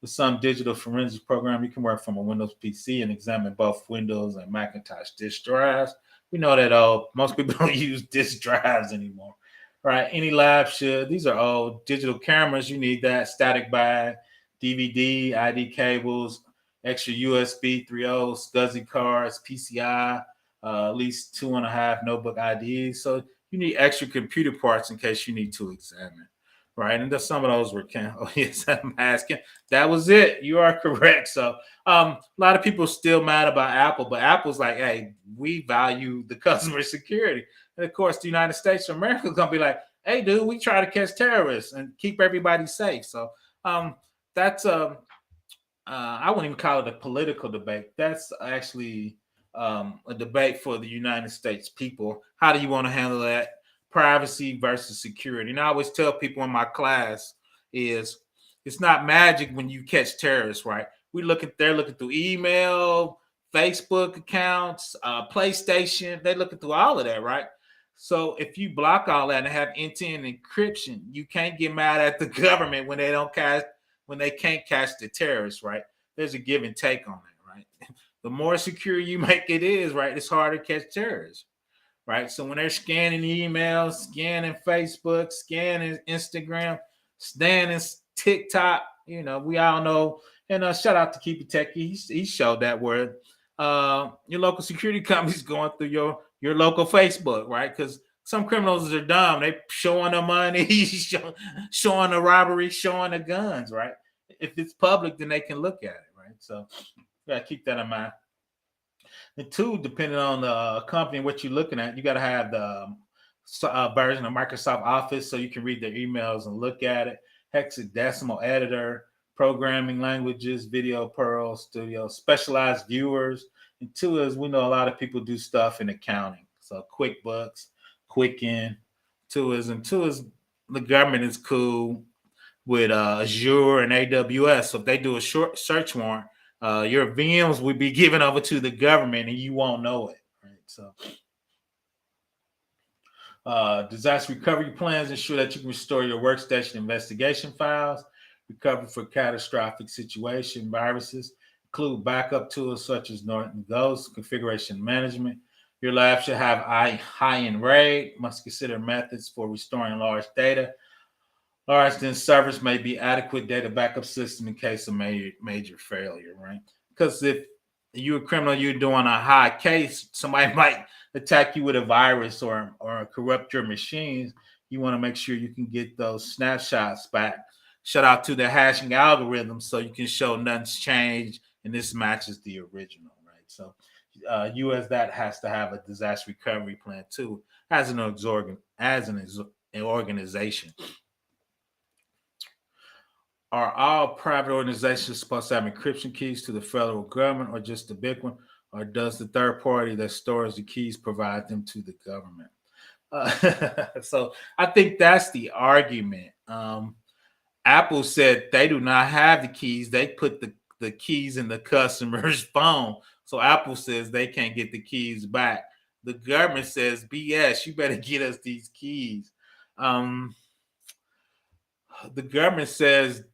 With some digital forensics program, you can work from a Windows PC and examine both Windows and Macintosh disk drives. We know that most people don't use disk drives anymore, right? Any lab should. These are all digital cameras. You need that static bag, DVD, ID cables, extra USB 3.0, SCSI cards, PCI, at least 2.5 notebook IDs. So you need extra computer parts in case you need to examine, right? And some of those were oh yes, I'm asking. That was it. You are correct. So a lot of people still mad about Apple, but Apple's like, hey, we value the customer security. And of course, the United States of America is gonna be like, hey, dude, we try to catch terrorists and keep everybody safe. So that's I wouldn't even call it a political debate. That's actually a debate for the United States people. How do you want to handle that? Privacy versus security. And I always tell people in my class is it's not magic when you catch terrorists, right? They're looking through email, Facebook accounts, PlayStation. They're looking through all of that, right? So if you block all that and have end-to-end encryption, you can't get mad at the government when they can't catch the terrorists, right? There's a give and take on it, right? The more secure you make it is, right, it's harder to catch terrorists, right? So when they're scanning emails, scanning Facebook, scanning Instagram, scanning TikTok, we all know. And shout out to Keep It Techie. He showed that where your local security company is going through your local Facebook, right? Because some criminals are dumb. They showing the money, showing the robbery, showing the guns, right? If it's public, then they can look at it, right? So you gotta keep that in mind. And two, depending on the company and what you're looking at, you got to have the version of Microsoft Office so you can read their emails and look at it. Hexadecimal editor, programming languages, Video Perl Studio, specialized viewers. And two is we know a lot of people do stuff in accounting. So QuickBooks, Quicken. Two is the government is cool with Azure and AWS. So if they do a short search warrant, your VMs would be given over to the government and you won't know it. Right. So disaster recovery plans ensure that you can restore your workstation investigation files, recover for catastrophic situation viruses, include backup tools such as Norton Ghost, configuration management. Your lab should have high-end RAID, must consider methods for restoring large data. Large dense servers may be adequate data backup system in case of major failure, right? Because if you're a criminal, you're doing a high case, somebody might attack you with a virus or corrupt your machines. You want to make sure you can get those snapshots back. Shout out to the hashing algorithm so you can show nothing's changed and this matches the original, right? So you as that has to have a disaster recovery plan too, as an organization. Are all private organizations supposed to have encryption keys to the federal government or just the big one? Or does the third party that stores the keys provide them to the government? So I think that's the argument. Apple said they do not have the keys. They put the keys in the customer's phone. So Apple says they can't get the keys back. The government says, BS, you better get us these keys. The government says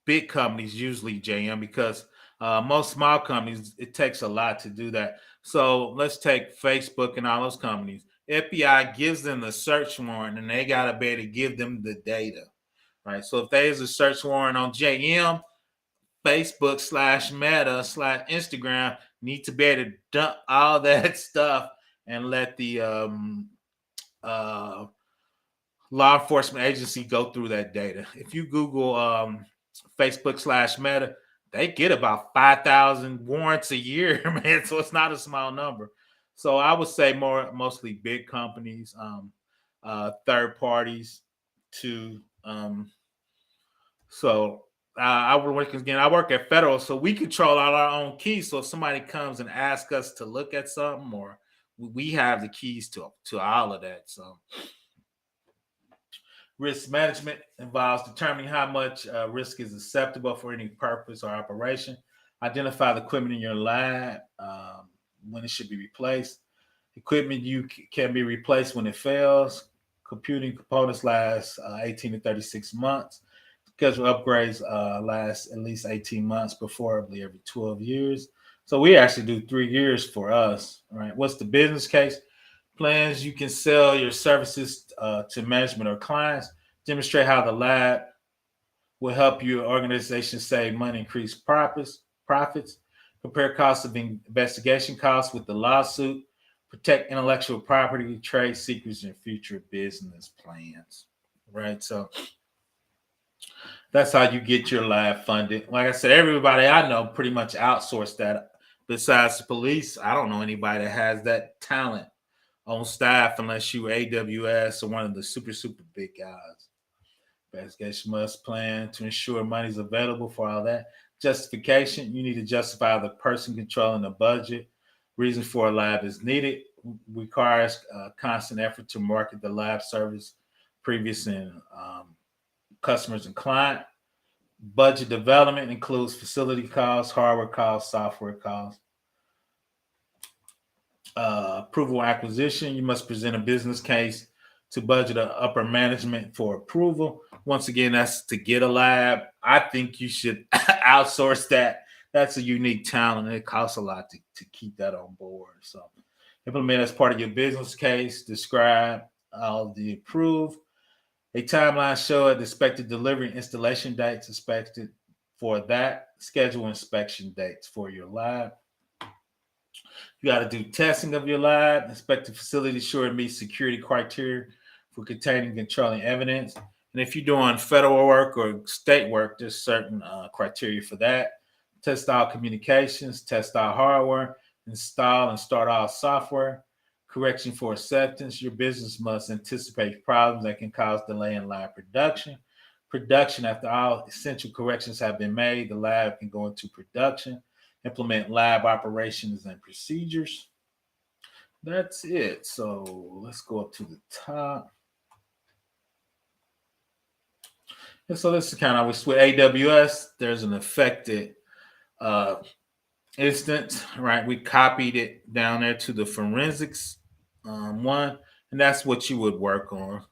big companies usually, JM, because most small companies, it takes a lot to do that. So let's take Facebook and all those companies. FBI gives them the search warrant and they got to be able to give them the data, right? So if there's a search warrant on JM, Facebook / Meta / Instagram need to be able to dump all that stuff and let the law enforcement agency go through that data. If you Google Facebook / Meta, they get about 5,000 warrants a year, man. So it's not a small number. So I would say mostly big companies, third parties too. So I would work again. I work at federal, so we control all our own keys. So if somebody comes and asks us to look at something, or we have the keys to all of that. So risk management involves determining how much risk is acceptable for any purpose or operation. Identify the equipment in your lab, when it should be replaced. Equipment can be replaced when it fails. Computing components last 18 to 36 months. Schedule upgrades last at least 18 months, preferably every 12 years. So we actually do 3 years for us, right? What's the business case? Plans you can sell your services to management or clients. Demonstrate how the lab will help your organization save money, increase profits. Compare costs of investigation costs with the lawsuit. Protect intellectual property, trade secrets, and future business plans. Right. So that's how you get your lab funded. Like I said, everybody I know pretty much outsourced that. Besides the police, I don't know anybody that has that talent on staff unless you AWS or one of the super big guys. Investigation must plan to ensure money is available for all that. Justification, you need to justify the person controlling the budget. Reason for a lab is needed. Requires constant effort to market the lab service, previous and customers and client. Budget development includes facility costs, hardware costs, software costs. Approval acquisition, you must present a business case to budget or upper management for approval. Once again, that's to get a lab. I think you should outsource that. That's a unique talent. And it costs a lot to keep that on board. So implement as part of your business case. Describe all the approved. A timeline show the expected delivery and installation dates expected for that. Schedule inspection dates for your lab. You got to do testing of your lab, inspect the facility, ensure it meets security criteria for containing and controlling evidence. And if you're doing federal work or state work, there's certain criteria for that. Test all communications, test all hardware, install and start all software. Correction for acceptance. Your business must anticipate problems that can cause delay in lab production. Production, after all essential corrections have been made, the lab can go into production. Implement lab operations and procedures. That's it. So let's go up to the top. And so this is kind of with AWS. There's an affected uh, instance, right? We copied it down there to the forensics one, and that's what you would work on.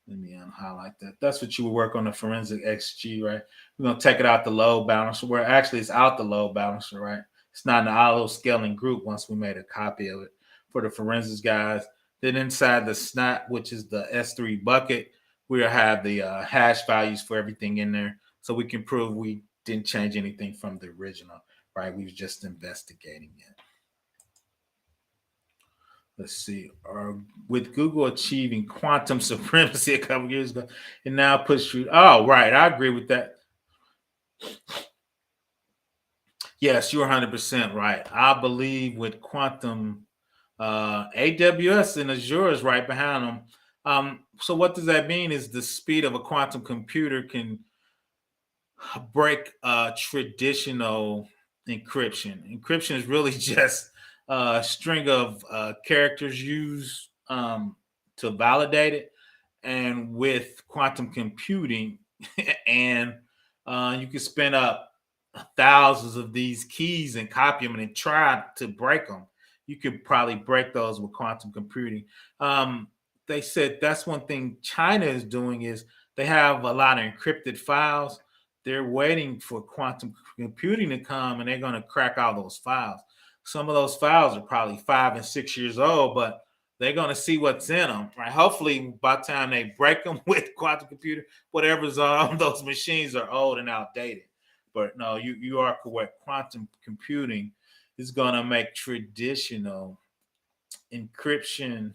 Let me unhighlight that. That's what you would work on the forensic XG, right? We're gonna take it out the load balancer. Where actually it's out the load balancer, right? It's not in the auto scaling group once we made a copy of it for the forensics guys. Then inside the snap, which is the S3 bucket, we'll have the hash values for everything in there, so we can prove we didn't change anything from the original, right? We was just investigating it. Let's see, with Google achieving quantum supremacy a couple years ago, it now puts you. Oh, right, I agree with that. Yes, you're 100% right. I believe with quantum, AWS and Azure is right behind them. So what does that mean? Is the speed of a quantum computer can break traditional encryption. Encryption is really just a string of characters used to validate it. And with quantum computing, and you can spin up thousands of these keys and copy them and try to break them. You could probably break those with quantum computing. They said that's one thing China is doing is they have a lot of encrypted files. They're waiting for quantum computing to come and they're going to crack all those files. Some of those files are probably 5 and 6 years old, but they're going to see what's in them, right? Hopefully, by the time they break them with quantum computer, whatever's on those machines are old and outdated. But no, you are correct. Quantum computing is going to make traditional encryption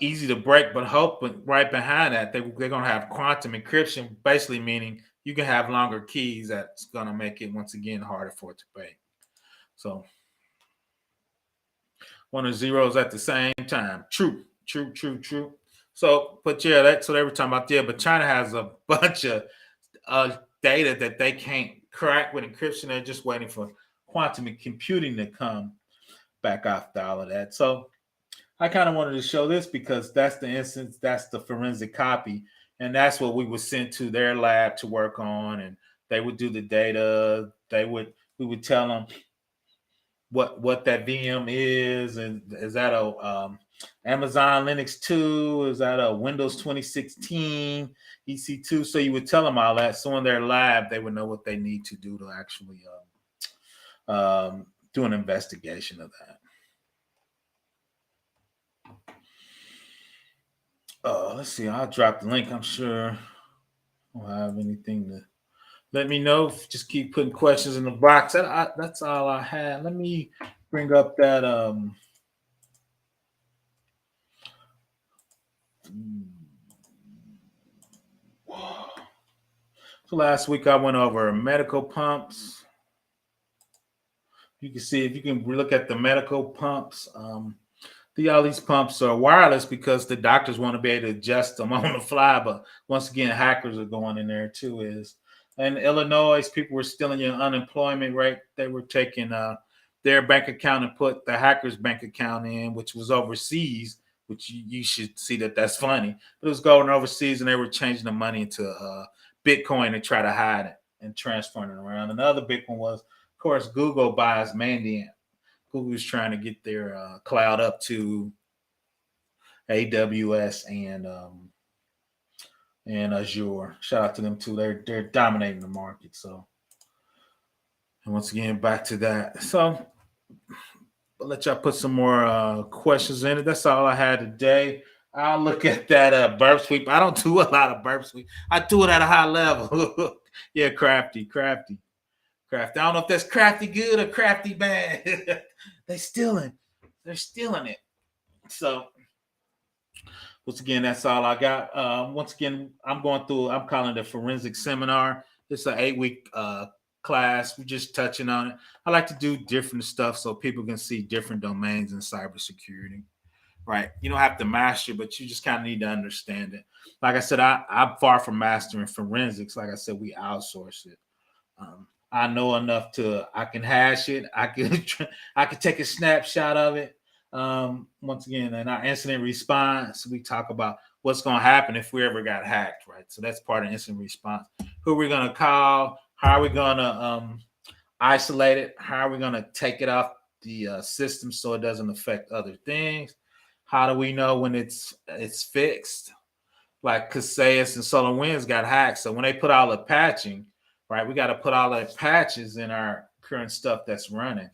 easy to break, but hope right behind that they're going to have quantum encryption, basically meaning you can have longer keys. That's going to make it once again harder for it to break. So one of zeros at the same time. True, true, true, true. So, but yeah, that's what they were talking about there. But China has a bunch of data that they can't crack with encryption. They're just waiting for quantum computing to come back after all of that. So I kind of wanted to show this because that's the instance, that's the forensic copy, and that's what we would send to their lab to work on, and they would do the data. We would tell them what that VM is, and is that a Amazon Linux 2? Is that a Windows 2016 EC2? So you would tell them all that. So in their lab, they would know what they need to do to actually do an investigation of that. Let's see. I'll drop the link. I'm sure I don't have anything to let me know. Just keep putting questions in the box. That's all I had. Let me bring up that. So last week I went over medical pumps. You can see if you can look at the medical pumps. All these pumps are wireless because the doctors want to be able to adjust them on the fly. But once again, hackers are going in there too. In Illinois, people were stealing your unemployment rate. They were taking their bank account and put the hacker's bank account in, which was overseas. Which you should see that's funny. But it was going overseas, and they were changing the money into Bitcoin to try to hide it and transferring it around. And the other big one was, of course, Google buys Mandiant. Google's trying to get their cloud up to AWS and Azure. Shout out to them too. They're dominating the market. So, and once again, back to that. So, I'll let y'all put some more questions in it. That's all I had today. I'll look at that burp sweep. I don't do a lot of burp sweep. I do it at a high level. Yeah, crafty. Crafty. I don't know if that's crafty good or crafty bad. They're stealing it. So once again, that's all I got. Once again, I'm calling it a forensic seminar. It's an 8-week class. We're just touching on it. I like to do different stuff so people can see different domains in cybersecurity. Right. You don't have to master, but you just kind of need to understand it. Like I said, I'm far from mastering forensics. Like I said, we outsource it. I know enough I can hash it. I can take a snapshot of it. Once again, in our incident response, we talk about what's going to happen if we ever got hacked, right? So that's part of incident response. Who we're going to call? How are we going to isolate it? How are we going to take it off the system so it doesn't affect other things? How do we know when it's fixed? Like Kaseus and SolarWinds got hacked, so when they put all the patching, right, we got to put all the patches in our current stuff that's running,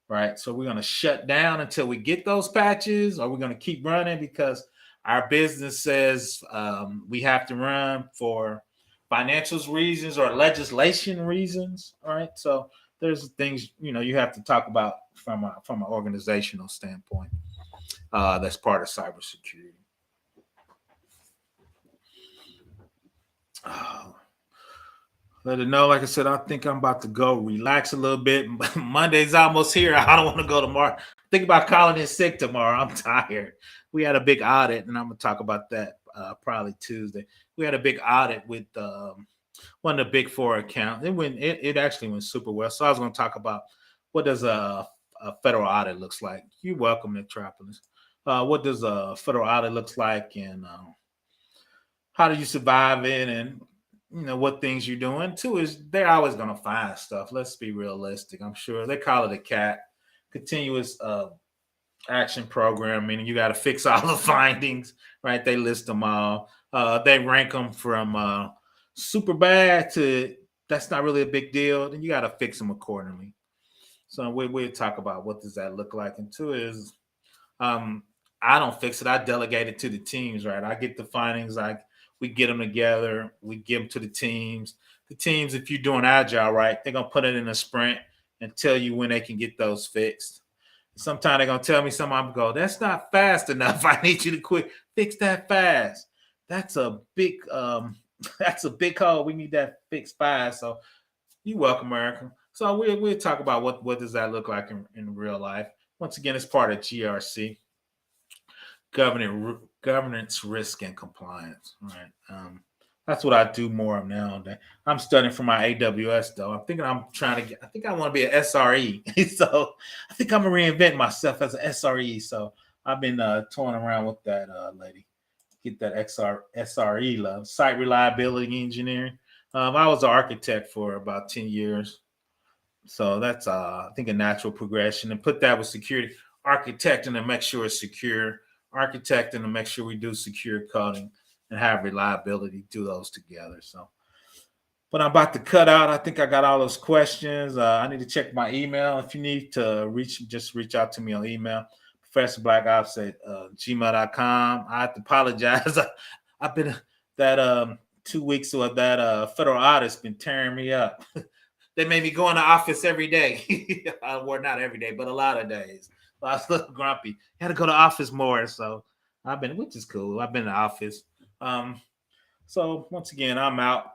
right? So we're going to shut down until we get those patches, or we're going to keep running because our business says we have to run for financial reasons or legislation reasons, all right? So there's things you have to talk about from an organizational standpoint. That's part of cybersecurity. Let it know. Like I said, I think I'm about to go relax a little bit. Monday's almost here. I don't want to go tomorrow. Think about calling in sick tomorrow. I'm tired. We had a big audit, and I'm going to talk about that probably Tuesday. We had a big audit with one of the big four accounts. It actually went super well. So I was going to talk about what does a federal audit looks like. You're welcome, Metropolis. What does a federal audit looks like, and how do you survive it, and what things you're doing. Too is they're always going to find stuff. Let's be realistic. I'm sure they call it a CAT, continuous action program, meaning you got to fix all the findings, right? They list them all. They rank them from super bad to that's not really a big deal. Then you got to fix them accordingly. So we'll talk about what does that look like. And two is I don't fix it. I delegate it to the teams, right? I get the findings. We get them together. We give them to the teams. The teams, if you're doing agile, right, they're going to put it in a sprint and tell you when they can get those fixed. Sometimes they're going to tell me something. I'm going to go, that's not fast enough. I need you to quick fix that fast. That's a big hole. We need that fixed fast. So you're welcome, America. So we'll talk about what does that look like in real life. Once again, it's part of GRC. Governance, risk, and compliance. Right. That's what I do more of nowadays. I'm studying for my AWS though. I'm thinking I think I want to be an SRE. So I think I'm gonna reinvent myself as an SRE. So I've been toying around with that lady. Get that SRE love. Site reliability engineering. I was an architect for about 10 years. So that's I think a natural progression. And put that with security. Architecting to make sure it's secure. Architecting to make sure we do secure coding and have reliability, do those together. So, but I'm about to cut out. I think I got all those questions. I need to check my email. If you need to just reach out to me on email, ProfessorBlackOps at gmail.com. I have to apologize. I've been that 2 weeks of that federal audit's been tearing me up. They made me go in the office every day. Well, not every day, but a lot of days. I was a little grumpy. Had to go to office more, so which is cool. I've been in the office. So once again, I'm out.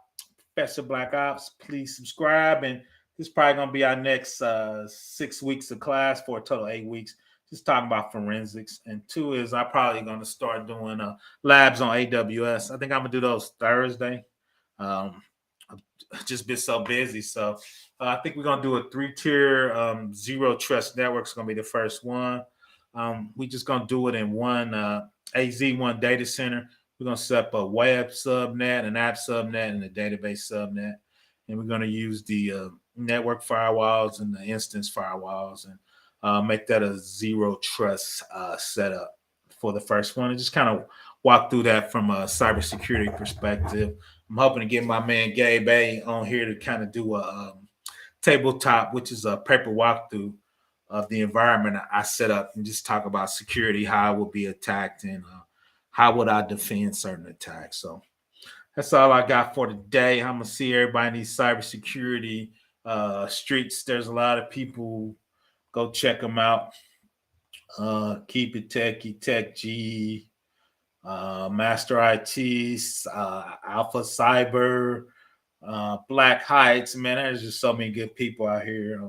Professor Black Ops, please subscribe, and this is probably gonna be our next 6 weeks of class for a total of 8 weeks. Just talking about forensics, and two is I'm probably gonna start doing labs on AWS. I think I'm gonna do those Thursday. I've just been so busy, so I think we're gonna do a 3-tier zero trust network. Is gonna be the first one. We just gonna do it in one AZ1 data center. We're gonna set up a web subnet, an app subnet, and a database subnet, and we're gonna use the network firewalls and the instance firewalls, and make that a zero trust setup for the first one, and just kind of walk through that from a cybersecurity perspective. I'm hoping to get my man Gabe A on here to kind of do a tabletop, which is a paper walkthrough of the environment I set up, and just talk about security, how it will be attacked, and how would I defend certain attacks. So that's all I got for today. I'm gonna see everybody in these cybersecurity streets. There's a lot of people. Go check them out. Keep It Techie, Tech G, Master IT, Alpha Cyber, Black Heights. Man, there's just so many good people out here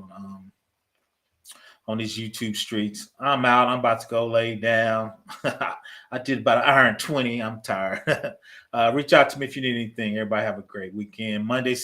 on these YouTube streets. I'm out. I'm about to go lay down. I did about an hour and 20. I'm tired. Reach out to me if you need anything. Everybody have a great weekend. Monday,